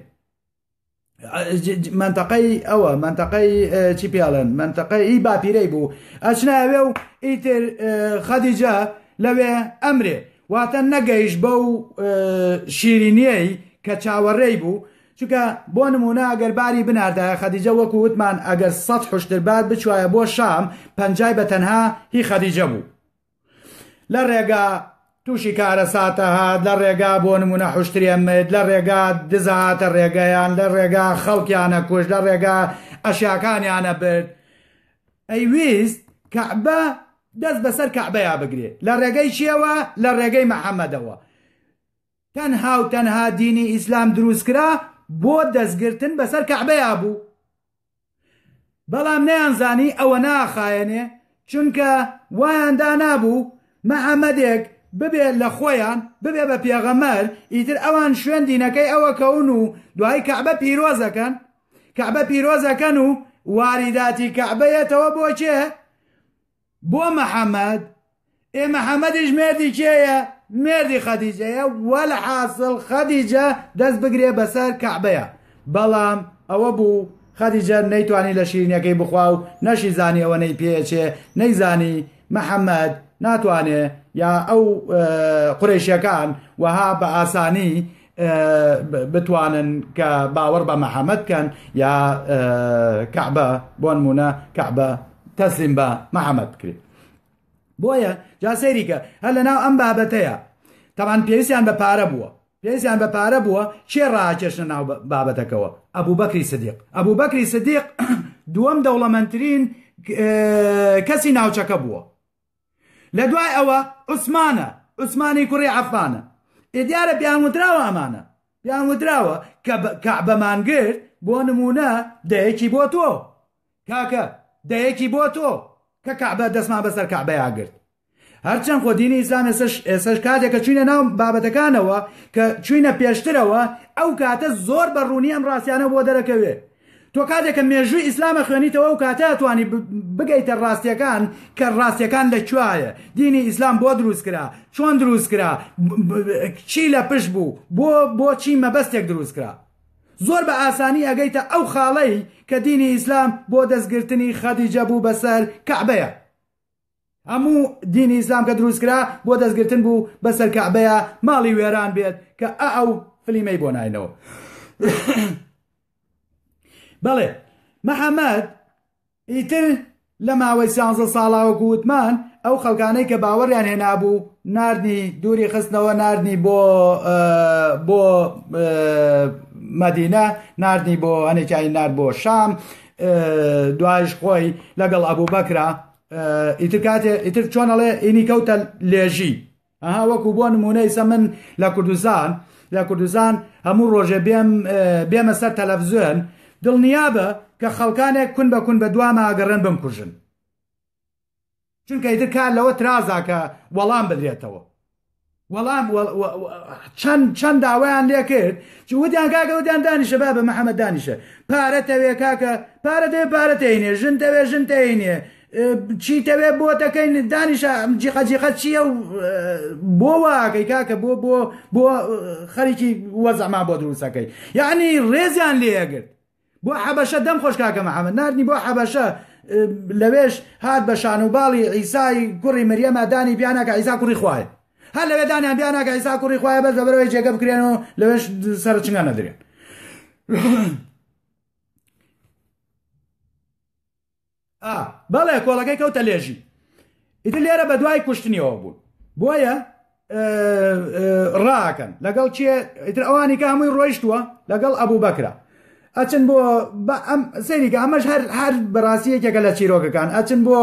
منتەقەی ئەوە منتەقەی چی پێڵێن منتەقەی باپیرەی بوو ئەچناوێ و ئیتر خەدیجە لەوێ ئەمرێ واتە نەگەیش بەو شیرینیەی کە چاوەڕێی بوو چونکە بۆ نمونە ئەگەر باری بناردایە خەدیجە وەکو وتمان ئەگەر 100 حوشتربات بچوایە بۆ شام 50 بەتەنها هی خەدیجە بوو لە ڕێگا تووشی کارەساتە هات لە ڕێگا بۆ نمونە حوشتریەمێت لە ڕێگا دزەهاتە ڕێگەیان لە ڕێگا خەڵکیانە کوش لە ڕێگا ئەشیاکانیانە برد ئەیویست کەعبە دەست بەسەر کەعبەیە بگرێ لە ڕێگەی چیەوە لە ڕێگەی محەممەدەوە تەنها و تەنها دینی ئیسلام دروستکرا بۆ دەستگرتن بەسەر کەعبەیە بوو بەڵام نەیانزانی ئەوە ناخایەنێ چونکە وایاندا نابوو محەممەدێک ببێ لە خۆیان ببێ بە پێغەمەر ئیتر ئەوان شوێن دینەکەی ئەوە کەون و دوای کەعبە پیرۆزەکەن و واریداتی کەعبەیەتەوە بۆ چێ بۆ محەممەد محەممەدیش مێردی کێیە مێردی خەدیجەیە وەلحاصل خەدیجە دەست بگرێ بەسەر کەعبەیە بەڵام ئەوە بوو خەدیجە نەیتوانی لە شیرینەکەی بخوا و نەشی زانی ئەوە نەی پێچێ نەیزانی محەممەد ناتوانێ یا ئەو قوڕیشیەکان وەها بە ئاسانی بتوانن کە باوەڕ بە محەممەد بکەن یا کەعبە بۆ نمونە کەعبە تەسلیم بە محەممەد بکرێت بۆیە جا سەیریکە هەر لەناو ئەم بابەتەیە تەمان پێویستیان بە پارە بووە چێ ڕاکێشنە ناو بابەتەکەەوە ئەبوو بەکری سدیق دووەم دەوڵەمەندترین کەسی ناوچەکە بووە لە دوای ئەوە عوسمانی کوڕی عەفانە دیارە پیان وتراوە ئەمانە پیان وتراوە کە کەعبەمان گرت بۆ نمونە دەیەکی بۆ تۆ کاکە دەیەکی بۆ تۆ کە کەعبە دەستمان بەسەر کەعبەیە گرت هەرچەند خۆ دینی ئیسلام ئێسش کاتێکە چوینە ناو بابەتەکانەوە کە چوینە پێشترەوە ئەو کاتە زۆر بەڕوونی ئەم ڕاستیانە بۆ دەرەکەوێ تۆ کاتێکە مێژووی ئیسلامە خوێنیتەوە و کاتە توانی بگەیتە ڕاستیەکان کە ڕاستیەکان لەکوایە دینی ئیسلام بۆ دروستکرا چۆن دروستکرا چی لە پشت بوو بۆ چی مەبەستێک دروستکرا زۆر بە ئاسانی ئەگەیتە ئەو خاڵەی کە دینی ئیسلام بۆ دەستگرتنی خەدیجە بوو بەسەر کەعبەیە هەموو دینی ئیسلام کە دروستکرا بۆ دەستگرتن بوو بەسەر کەعبەیە ماڵی وێران بێت کە ئەو فلیمەی بۆ ناینەوە بەڵێ محەممەد ئیتر لە ماوەی 13 ساڵاوە گوتمان ئەو خەڵکانەی کە باوەڕیان هێنابوو ناردنی دووری خستنەوە ناردنی بۆ مەدینە ناردنی بۆ هەنێکیانی نارد بۆ شام دوایش خۆی لەگەڵ ئەبوو بەکرا ئیتر چۆن ئەڵێ ئینی کەوتە لێژی ئەها وەکو بۆ نمونەی سە من لە کوردستان هەموو ڕۆژێ بێمە سەر تەلەڤیزیۆن دڵنیابە کە خەڵکانێک کون بە کون بە دوامە ئەگەڕێن بمکوژن چونکە ئیتر کار لەوە ترازاکە وەڵام بدرێتەوە وەڵام چەند داوایان لێ کرد وتیان کاکە وتیان دانیشە بابە محەممەد دانیشە پارە تەوێ کاکە پارە دەوێ پارە تێنێ ژن تەوێ ژن تێنێ چی تەوێ بۆ دەکەین دانیشە جیقەجیقەت چییە و بۆ واکەی کاکە بۆ خەریکی وەزەما بۆ دروستەکەی یعنی ڕێزیان لێگرت بۆ حەبەشە دەم خۆش کاکە محەممەد ناردنی بۆ حەبەشە لەوێش هات بە شانوباڵی عیسای کوڕی مەریەمە دانی پیانەکە عیسا کوڕی خوایە هەر لەوێ دانیان بیان ناکە عیسا کوڕی خوایە بەس بەبەرەوەی جێگە بکرێنەوە لەوێش سەرچنگان نەدرێن. بەڵێ کۆڵەکەی کەوتە لێژی ئیتر لێرە بە دوای کوشتنیەوە بوون بۆیە ڕاکەن لەگەڵ چیە ئیتر ئەوانی کە هەمووی ڕۆیشتووە لەگەڵ ئەبوو بەکرا ئەچن بۆ سەیریکە ئەمەش هەر بەڕاستیەکێکە لە چیرۆکەکان ئەچن بۆ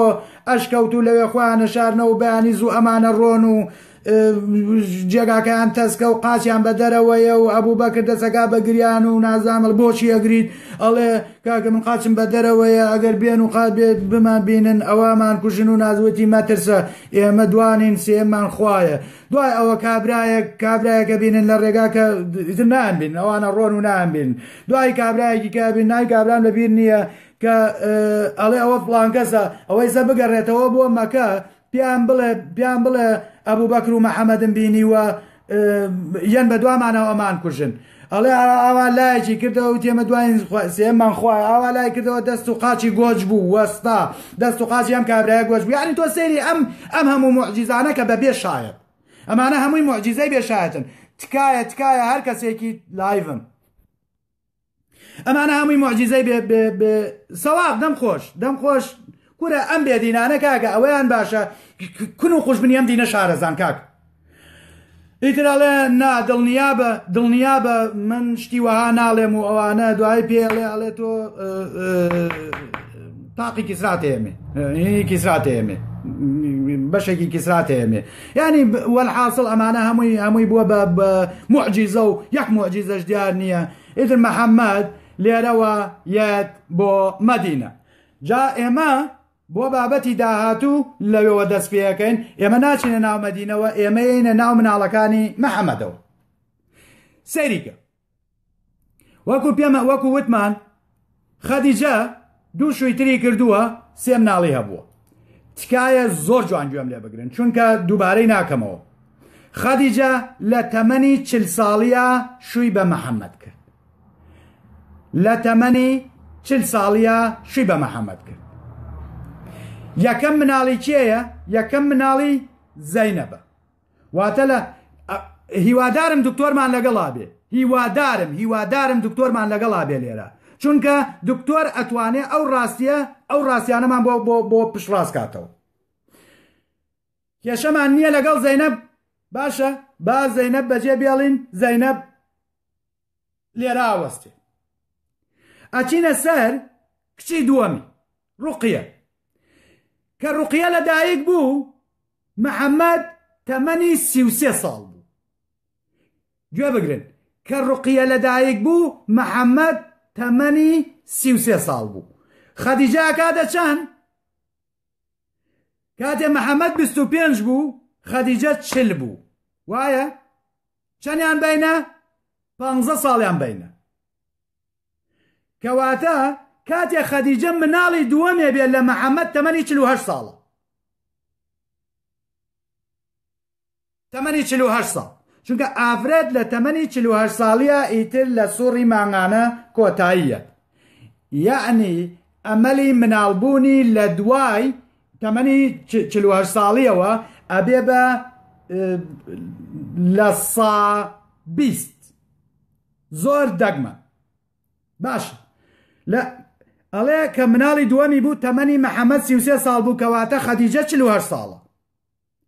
ئەشکەوت و لەوێ خۆیانە شارنەوە و بەیانی زوو ئەمانە ڕۆن و جێگاکەیان تەسکە و قاچیان بە دەرەوەیە و ئەبوو بەکرد دەسەکا بە گریان و نازانڵ بۆچی ئەگریت ئەڵێ کاکە من قاچم بە دەرەوەیە ئەگەر بێن و قات بێت بمان بینن ئەوەمان کوژن و نازوەتی مەترسە ئێمە دوانین سێمان خوایە دوای ئەوە کابرایەکە بینن لە ڕێگاکە نان بین ئەوانە ڕۆن و نان بین دوای کابرایەکی کابین نای کابرام لەبیر نییە کە ئەڵێ ئەوە فڵان کەسە ئەوەی سە بگەڕێتەوە بۆ مەکە پیان بڵێ ئەبوو بەکر و مەحەمەدم بینیوە یەن بە دوامانەوە ئەمان کوژن ئەڵێ ئاوا لایەکی کردەوە و تێمە دوایین سێمان خوای ئاوا لای کردەوە دەست و قاچی گۆچ بوو وەستا دەست و قاچی ئەم کابرایە گۆچ بوو یعنی تۆ سەیری ئەم هەموو موعجیزانە کە بە بێ شایەت ئەمانە هەمووی موعجیزەی بێ شایەتن تکایە هەر کەسێکی لایڤن ئەمانە هەمووی موعجیزەی بێ سەواق دەمخۆش کورە ئەم بێدینانە کاکە ئەوەیان باشە کون و خوش بنی ئەم دینە شارەزان کاک ئیتر ئەڵێ نا دڵنیابە من شتی وەها ناڵێم و ئەوانە دوای پێڵێ ئەڵێ تۆ تاقی کیسراتێمێ کیسراتێمێ بەشێکی کیسراتێمێ ینی وەلحاصڵ ئەمانە هەمووی بووە بە موعجیزە و یەک موعجیزەش دیار نییە ئیتر مەحەممەد لێرەوە یەت بۆ مەدینە جا ئێمە بۆ بابەتی داهاتوو لەوێەوە دەست پێەکەین ئێمە ناچینە ناو مەدینەوە ئێمە یینە ناو مناڵەکانی مەحەممەدەوە سەیریکە وەکو وتمان خەدیجە دوو شووی تری کردووە سێ مناڵی هەبووە تکایە زۆر جوان گوێم لێ بگرن چونکە دووبارەی ناکەمەوە خەدیجە لە تەمەنی 40 ساڵیە شووی بە مەحەممەد کرد لە تەمەنی 40 ساڵیە شووی بە مەحەممەد کرد یەکەم مناڵی کێیە یەکەم مناڵی زەینەبە واتە لە هیوادارم دکتۆرمان لەگەڵا بێ هیوادارم دکتۆرمان لەگەڵا بێ لێرە چونکە دکتۆر ئەتوانێ ئەو ڕاستیانەمان بۆ پشتڕاست کاتەوە کێشەمان نییە لەگەڵ زەینەب باشە با زەینەب بەجێ بێڵین زەینەب لێرە ئاوەستێ ئەچینە سەر کچی دووەمی ڕوقیە کە ڕوقیە لەدایک بوو مەحەممەد تەمەنی 33 ساڵ بوو گوێ بگرن کە ڕوقیە لەدایک بوو مەحەممەد تەمەنی 33 ساڵ بوو خەدیجە کاتە چەند کاتێ مەحەممەد 25 بوو خەدیجە 40 بوو وایە چەندیان بینە 15 ساڵیان بینە کەواتە کاتێ خەدیجە مناڵی دووەمێ بێت لە مەحەممەد تەمەنی 48 ساڵە تەمەنی 48 ساڵ چونکە ئافرەت لە تەمەنی 48 ساڵیە ئیتر لە سوڕی مانگانە کۆتاییە یعنی ئەمەلی مناڵبوونی لە دوای تەمەنی 48 ساڵیەوە ئەبێ بە لە 120 زۆر دەگمە باشە ئەڵێ کە مناڵی دووەمی بوو تەمەنی مەحەممەد 33 ساڵ بوو کەواتە خەدیجە 48 ساڵە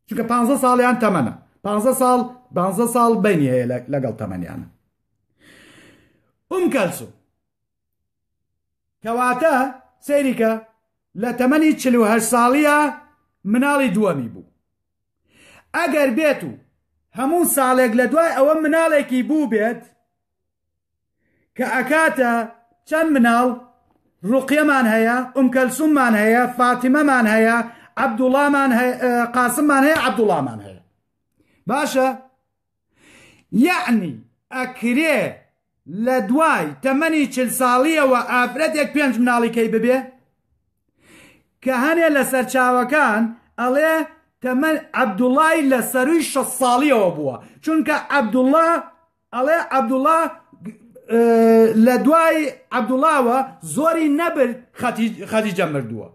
چونکە 15 ساڵیان تەمەنە 15 ساڵ بینی هەیە لەگەڵ تەمەنیانە کەلسوم کەواتە سەیریکە لە تەمەنی 48 ساڵیە مناڵی دووەمی بوو ئەگەر بێت و هەموو ساڵێک لە دوای ئەوە مناڵێکی بوو بێت کە ئەکاتە چەند مناڵ ڕوقیەمان هەیە کەلسوممان هەیە فاتیمەمان هەیە عەبدوڵامان قاسممان هەیە عەبدوڵامان هەیە باشە یعنی ئەکرێ لە دوای تەمەنی 40 ساڵیەوە ئافرەتێک 5 مناڵی کەی ببێ کە هەنێ لە سەرچاوەکان ئەڵێ تەمەن عەبدوڵای لە سەروی 6 ساڵیەوە بووە چونکە عەبدوڵا ئەڵێ عەبدوڵا لە دوای عەبدوڵاوە زۆری نەبرد خەدیجە مردووە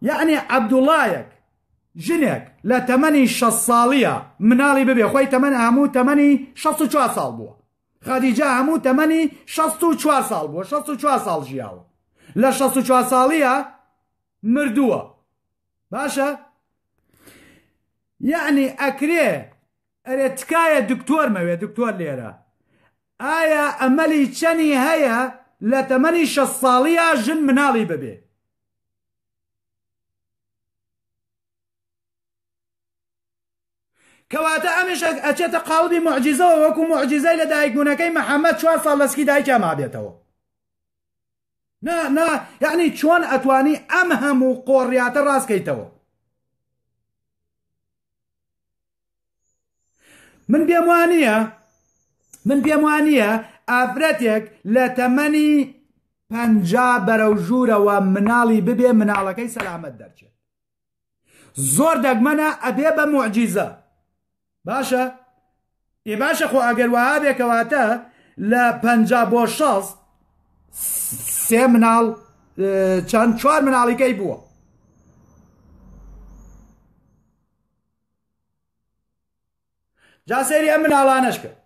یعنی عەبدوڵایەک ژنێک لە تەمەنی 6 ساڵیە مناڵی ببێ خۆی تەمەن هەموو تەمەنی 64 ساڵ بووە خەدیجە هەموو تەمەنی 64 ساڵ بووە 64 ساڵ ژیاوە لە 64 ساڵیە مردووە باشە یعنی ئەکرێ ئەرێ تکایە دکتۆر مەوێ دکتۆر لێرە ئایا ئەمەلی چەنی هەیە لە تەمەنی 6 ساڵیە ژن مناڵی ببێ کەواتە ئەمیش ئەچێتە قاڵبی موعجیزەوە وەکو موعجیزەی لە دایکبوونەکەی مەحەممەد 4 ساڵ لەسکی دایکە مابێتەوە نا یعنی چۆن ئەتوانی ئەم هەموو قۆڕیاتە ڕاستکەیتەوە من پێم وانییە ئافرەتێک لە تەمەنی 50 بەرەو ژوورەوە مناڵی ببێ مناڵەکەی سەلامەت دەرچێت زۆر دەگمەنە ئەبێ بە موعجیزە باشە باشە خۆ ئەگەر وها بێکەواتە لە 50 بۆ 60 سێ مناڵ چەند 4 مناڵیکەی بووە جا سەیری ئەم مناڵانەش کرد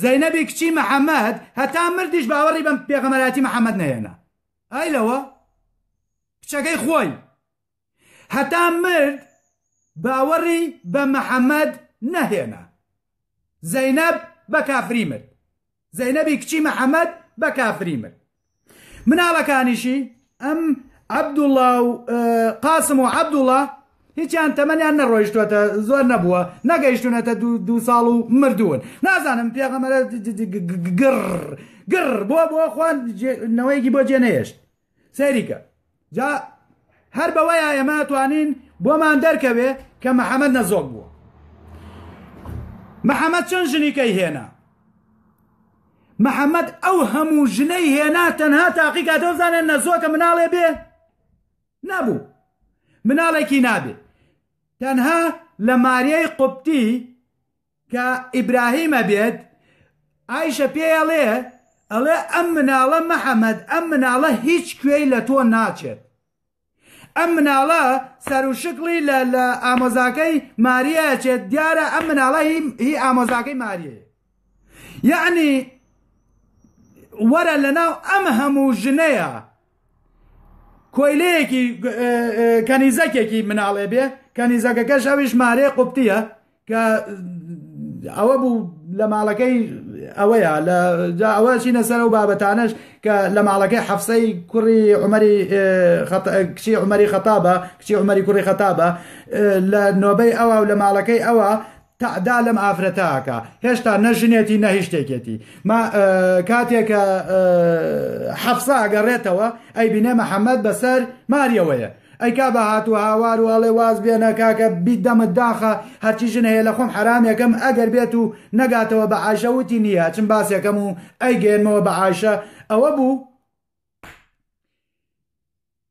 زەینەبی کچی مەحەممەد هەتا مردیش باوەڕی بەم پێغەمبەراتی مەحەممەد نەهێنا ئای لەوە کچەکەی خۆی هەتا مرد باوەڕی بە مەحەممەد نەهێنا زەینەب بە کافری مرد زەینەبی کچی مەحەممەد بە کافری مرد مناڵەکانیشی ئەم عەبدوڵڵا و قاسم و عەبدوڵڵا هیچیان تەمەنیان نەڕۆیشتووەتە زۆر نەبووە نەگەیشتونەتە 2 ساڵ و مردوون نازانم پێغەمبەرە گڕ بۆ خوانەوەیەکی بۆ جێ نەهێشت سەیریکە جا هەر بەوەیە ئێمە توانین بۆمان دەرکەوێ کە مەحەممەد نەزۆک بووە مەحەممەد چەند ژنیکەی هێنا مەحەممەد ئەو هەموو ژنەی هێنا تەنها تاقی کاتەوە بزانێن نەزۆکە مناڵێ بێ نەبوو مناڵێکی نابێ تەنها لە ماریای قوبتی کە ئیبراهیمە بێت ئایشە پێیەڵێ ئەڵێ ئەم مناڵە مەحەممەد ئەم مناڵە هیچ کوێی لە تۆ ناچێت ئەم مناڵە سەر و شکڵی لە ئامۆزاکەی ماریە چێت دیارە ئەم مناڵە هی ئامۆزاکەی ماریە یعنی وەرە لەناو ئەم هەموو ژنەیە کۆیلەیەکی کەنیزەکێکی مناڵێ بێ کەنیزەکەکەش ئەویش مارێ قوبتیە کە ئەوە بوو لە ماڵەکەی ئەوەیە ئەوە چینە سەر و بابەتانش کە لە ماڵەکەی حەفسەی کوڕی عومەری کچی عومەری خەتابە کچی عومەری کوڕی خەتابە لە نۆبەی ئەوە و لە ماڵەکەی ئەوە تەعدا لەم ئافرەتەکە هێشتا نەژنێتی نە هیچ شتێکێتی کاتێکە حەفسە ئەگەڕێتەوە ئەی بینێ مەحەممەد بەسەر ماریەوەیە ئەیکا بە هاتووە هاوار و ئەڵێ واز بێنە کاکە بیت دەمت داخە هەرچی ژن هەیە لە خۆم حرامێکم ئەگەر بێت و نەگاتەوە بە عایشە وتی نییە چم باسێکەم و ئەیگەێنمەوە بە عایشە ئەوە بوو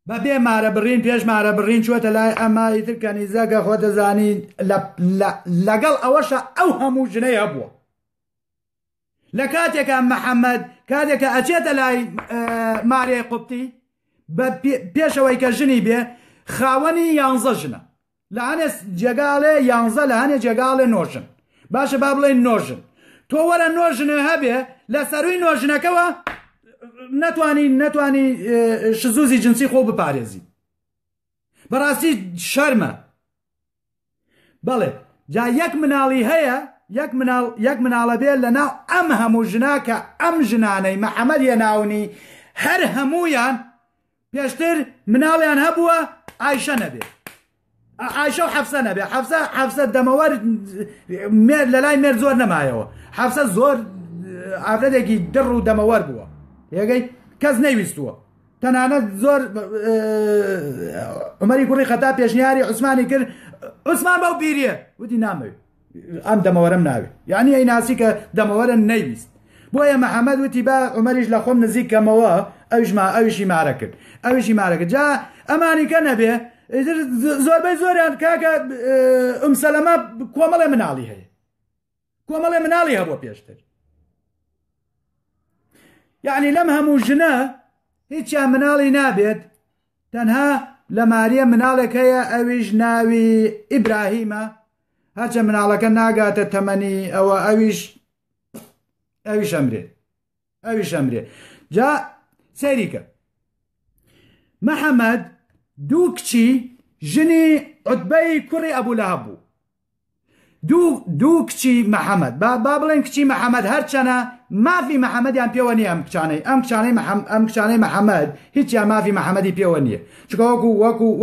بەبێ مارە بڕین پێش مارە بڕین چوەتە لای ئەمای تر کەنیزەکە خۆ دەزانی لەگەڵ ئەوەشە ئەو هەموو ژنەی هەبووە لە کاتێکە مەحەممەد کاتێکە ئەچێتە لای مارێ قوبتی پێشەوەی کە ژنی بێ خاوەنی 11 ژنە لە هەنێ جێگاڵێ 11 لە هەنێ جێگاڵێ 9 ژن باشە با بڵێن 9 ژن تۆ وەرە 9 ژنە هەبێ لە سەروی 9 ژنەکەوە نەتوانی شزوزی جنسی خۆ بپارێزی بەڕاستی شەرمە بەڵێ جا یەک مناڵی هەیە یەک مناڵە بێ لە ناو ئەم هەموو ژنا کە ئەم ژنانەی مەحەممەد هێناونی هەر هەموویان پێشتر مناڵیان هەبووە عایشە نەبێ عایشە و حەفسە نەبێ حەفسە دەمەوەر لە لای مێر زۆر نەمایەوە حەفسە زۆر ئافرەتێکی دڕ و دەمەوەر بووە یەکەی کەس نەیویستووە تەنانەت زۆر عومەری کوڕی خەتاب پێشنیاری عوسمانی کرد عوسمان بەو پیریە وتی نامەوێت ئەم دەمەوەرم ناوێت یعنی ئەی ناسی کە دەمەوەرە نەیویست بۆیە مەحەممەد وتی با عومەریش لە خۆم نزیکەمەوە ئەویشی مارە کرد جا ئەمانی کە نەبێ زۆربەی زۆریان کاکە سەلەمە کۆمەڵێ مناڵی هەیە کۆمەڵێ مناڵی هەبووە پێشتر یعنی لەم هەموو ژنە هیچیان مناڵی نابێت تەنها لە ماریە مناڵێک هەیە ئەویش ناوی ئیبراهیمە هەرچە مناڵەکە ناگاتە تەمەنی ئەوە ئەویش ئەمرێ جا سەیریکە محەممەد دوو کچی ژنی عوتبەی کوڕی ئەبوو لەهەب بوو دوو کچی محەممەد با بڵێن کچی محەممەد هەرچەنە مافی محەممەدیان پێوە نیە ئەم کچانەی محەممەد هیچیان مافی محەممەدی پێوە نییە چکە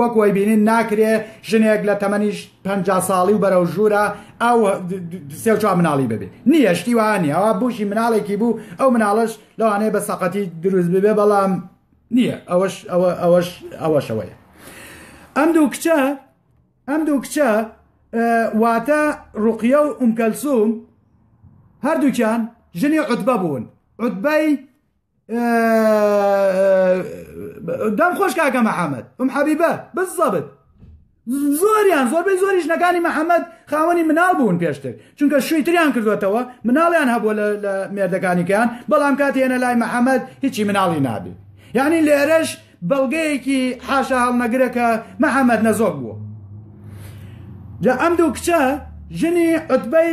وەکوی بینین ناکرێ ژنێک لە تەمەنی 50 ساڵی و بەرەو ژوورە ئەو سێ چوار مناڵی ببێ نییە شتی وانە ئەوە بوشی مناڵێکی بوو ئەو مناڵش لەوانەیە بە سەقەتی دروست ببێ بەڵام نییە ئەوەشەوەیە ئەم دوو کچە واتە ڕوقیە و ئومکەلسوم هەردووکیان ژنی عوتبە بوون عوتبەی دەم خۆش کاکە محەممەد حەبیبە بزەبت زۆربەی زۆری ژنەکانی محەممەد خاوەنی مناڵ بوون پێشتر چونکە شووی تریان کردوێتەوە مناڵیان هەبووە لە مێردەکانیکەیان بەڵام کاتێنە لای محەممەد هیچی مناڵی نابێ یعنی لێرەش بەڵگەیەکی حاشا هەڵنەگرەکە محەممەد نەزۆک بووە جا ئەم دوو کچە ژنی عوتبەی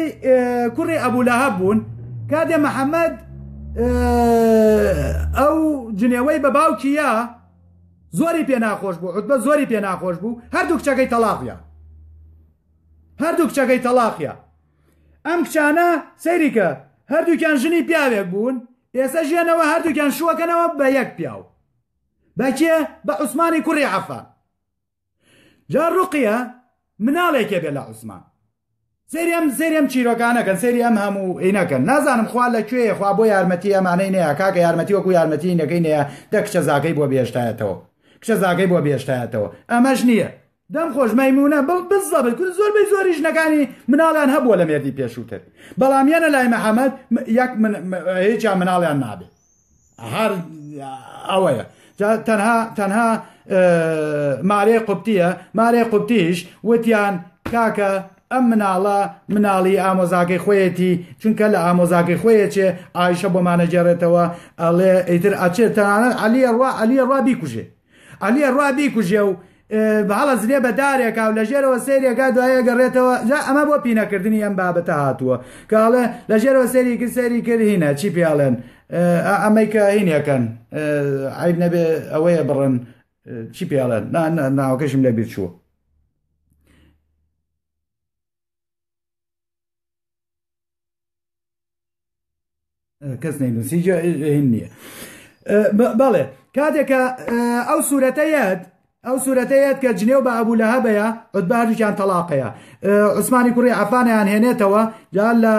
کوڕی ئەبوو لەهەب بوون کاتێ محەممەد ئەو جنێوەی بە باوکیە زۆری پێ ناخۆش بوو عوتبە زۆری پێ ناخۆش بوو هەردوو کچەکەی تەلاقیە ئەم کچانە سەیریکە هەردووکیان ژنی پیاوێک بوون ئێستا ژیانەوە هەردووکیان شووەکەنەوە بە یەک پیاو بەکێ بە عوسمانی کوڕی عەفان جا ڕوقیە مناڵێکێ بێ لە عوسمان سێریم چیرۆکانەکەن سێری ئەم هەموو ئینەکەن نازانم خوا لەکوێ خوا بۆ یارمەتی ئەمانەی نەیە کاکە یارمەتی وەکو یارمەتی نەکەی نەیە دە کچە زاکەی بۆ بێشتایەتەوە ئەمەش نییە دەم خۆش مەیمونە بزەبت زۆربەی زۆری ژنەکانی مناڵیان هەبووە لە مێردی پێشووتر بەڵام یەنە لای محەممەد هیچیان مناڵیان نابێ هەر ئەوەیە تەنها مارێ قوبتیە مارێ قوبتیش وتیان کاکە ئەم مناڵی ئامۆزاکەی خۆیەتی چونکە لە ئامۆزاکەی خۆیەچێ ئایشە بۆمانەجێڕێتەوە ئەڵێ ئیتر ئەچێت تەنانەت عەلیە ڕوا بیکوژێ و بەهەڵە زرێ بە دارێکا و لە ژێرەوە سێریەکە دوایە گەڕێتەوە ئەمە بۆ پینەکردنی ئەم بابەتە هاتووە کاڵێ لە ژێرەوە سێری کرد هینە چی پێڵێن ئەمەی کە هینەکەن عیب نەبێ ئەوەیە بڕن چی پێڵێن ناوەکەشم لە بیر چووە کەس نەینووسی هین نییە بەڵێ کاتێکە ئەو سوورەتەیەت کە جنێو بە ئەبوو لەهەبەیە عوتبە هەردووکیان تەلاقەیە عوسمانی کوڕی عەفانیان هێنێتەوە جا لە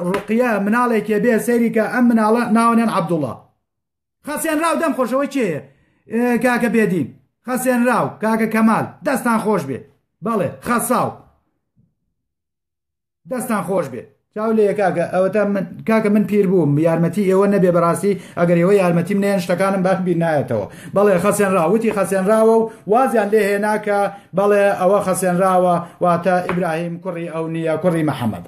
ڕوقیە مناڵێکێ بێ سەیری کە ئەم مناڵە ناوەنێن عەبدوڵڵا خەسێنراو دەم خۆشەوەی چێیە کاکە بێدین خەسێنراو کاکە کەمال دەستان خۆش بێ بەڵێ خەساو دەستان خۆش بێ چاو لێ کاکە من پیر بووم یارمەتی ئێوە نەبێ بەڕاستی ئەگەر ئێوە یارمەتیم نێن شتەکانم باش بیر نایەتەوە بەڵێ خەسێنراو وتی خەسێنراوە و وازیان لێ هێناکە بەڵێ ئەوە خەسێنراوە واتە ئیبراهیم کوڕی ئەو نییە کوڕی محەممەد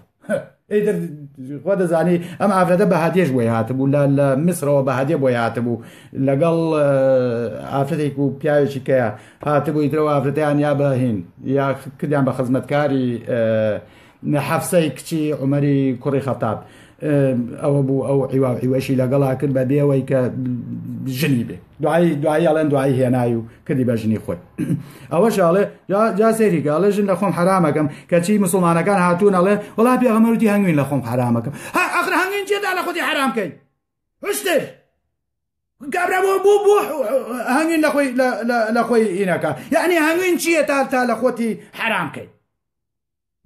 خۆ دەزانی ئەم ئافرەتە بە هەدیەش بۆی هاتبوو لە میسرەوە بە هەدیە بۆی هاتبوو لەگەڵ ئافرەتێک و پیاوێکی کەیە هاتبوو ئیترەوە ئافرەتیان یا بەهین یا کردیان بە خزمەتکاری حەفسەی کچی عومەری کوڕی خەتاب ئەوە بوو ئەو عیوەشی لەگەڵا کرد بە بێەوەی کە ژنی بێ دوایی ئەڵێن دوایی هێنای و کردی بە ژنی خۆی ئەوەش ئاڵێ جا سێری گاڵێ ژن لە خۆم حرامەکەم کەچی موسڵمانەکان هاتوون ئەڵێ وەڵا پێغەمبەروتی هەنگوین لە خۆم حرامەکەم ئەخر هەنگوین چێدا لە خۆتی حرامکەی هشتر کابرا بوو هەنگوین لە خۆی ئینەکە یعنی هەنگوین چییە تا لە خۆتی حرامکەی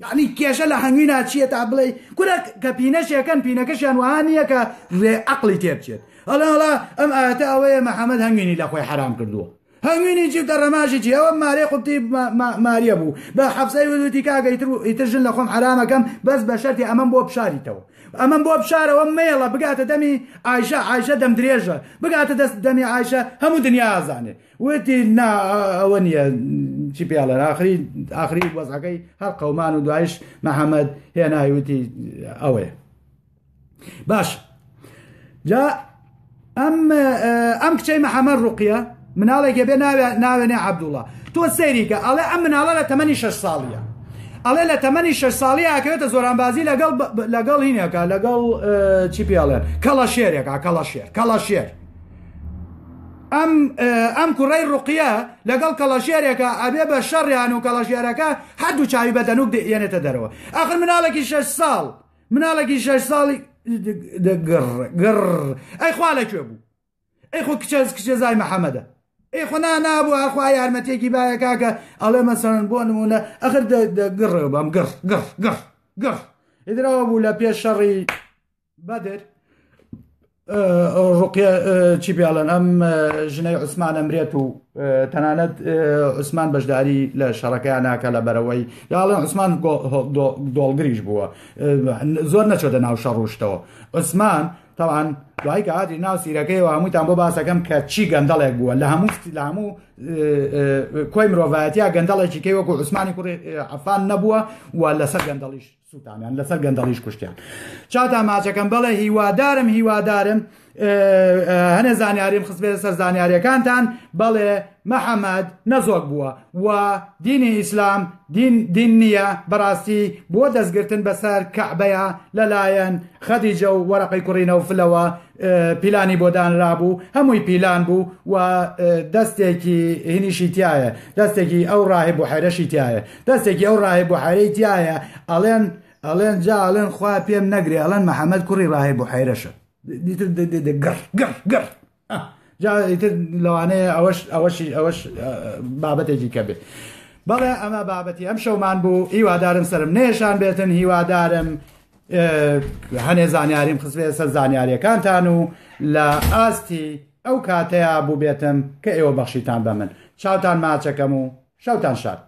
یعنی کێشە لە هەنگوینە چییە تا بڵێ کورە کە پینەشێکەکەن پینەکەشیان وهانیە کە ڕێ عەقڵی تێبچێت ئەڵێ ئەم ئاەتە ئەوەیە محەممەد هەنگوینی لە خۆی حرام کردووە هەنگوینی جیبتە ڕەماژێکی ئەوە مارێ قوبتی ماریە بوو بە حەفسەی وتی کاگە ئیتر ژن لە خۆم حرامەکەم بەس بە شەرتی ئەمەم بۆ بشاریتەوە ئەمەم بۆ بشارەوە مێڵە بگاتە دەمی عایشە دەم درێژە بگاتە دەست دەمی عایشە هەموو دنیا ئازانێ وتی نا ئەوە نییە چی پێڵێن ئاخری وەزعەکەی هەر قەومان و دوایش محەممەد هێنای وتی ئەوەیە باش جا ئەم کچەی محەممەد ڕوقیە مناڵێکە بێ ناوێنێ عەبدوڵڵا تۆ سەیریکە ئەڵێ ئەم مناڵە لە تەمەنی 6 ساڵیە ئەڵێ لە تەمەنی 6 ساڵی ئاکەوێتە زۆرانبازی لەگەڵ هینێکە لەگەڵ چی پێڵێن کەڵەشێرێکە کەڵەشێر ئەم کوڕەی ڕوقیە لەگەڵ کەڵەشێرێکە ئەبێ بە شەڕیان و کەڵەشێرەکە هەردوو چاوی بە دەنوک دێنێتە دەرەوە ئاخر مناڵێکی 6 ساڵی گڕ ئەی خوا لەکوێ بوو ئەی خۆ کچە زای محەممەدە ئەی خۆ نابوو ئەخوا یارمەتێکی باە کاکە ئەڵێ مەسەرن بۆ نمونە ئەخر گڕ بەم گڕ ئیدراوە بوو لە پێش شەڕی بەدر ڕوقیە چی پێڵەن ئەم ژنەی عوسمان ئەمرێت و تەنانەت عوسمان بەشداری لە شەڕەکەیان ناکە لە بەرەوەی یاڵێن عوسمان دۆڵگریش بووە زۆر نەچۆتە ناو شەڕوشتەوە عوسمان تاوان دوای کە هاتی ناو سیرەکەیەوە هەمووتان بۆ باسەکەم کە چی گەندەڵێک بووە لە هەموو کۆی مرۆڤایەتیا گەندەڵێکی کەی وەکو عوسمانی کوڕی عەفان نەبووە و لەسەر گەندەڵیش سوتامیان لەسەر گەندەڵیش کوشتیان چاتا ماچەکەم بەڵێ هیوادارم هەنێ زانیاریم خستبێت سەر زانیاریەکانتان بەڵێ محەممەد نەزۆک بووە و دینی ئیسلام دین نییە بەڕاستی بۆ دەستگرتن بەسەر کەعبەیە لەلایەن خەدیجە و وەرەقەی کوڕی نەوفلەوە پیلانی بۆ دانرابوو هەمووی پیلان بوو و دەستێکی هینیشی تایە دەستێکی ئەو ڕاهب و حیرەشی تایە دەستێکی ئەو ڕاهب و حیرەی تایە ئەڵێن جا ئەڵێن خوا پێم نەگرێ ئەڵێن محەممەد کوڕی ڕاهب و حیرەشە گڕ جاتر لەوانەیە ئەوەش بابەتێکی کە بێت بەڵێ ئەمە بابەتی ئەم شەومان بوو هیوادارم سرم نێشان بێتن هیوادارم هەنێ زانیاریم خستبێت سەر زانیاریەکانتان و لە ئاستی ئەو کاتەیە بوو بێتم کە ئێوە بەخشیتان بە من چاوتان ماچەکەم و شەوتان شاد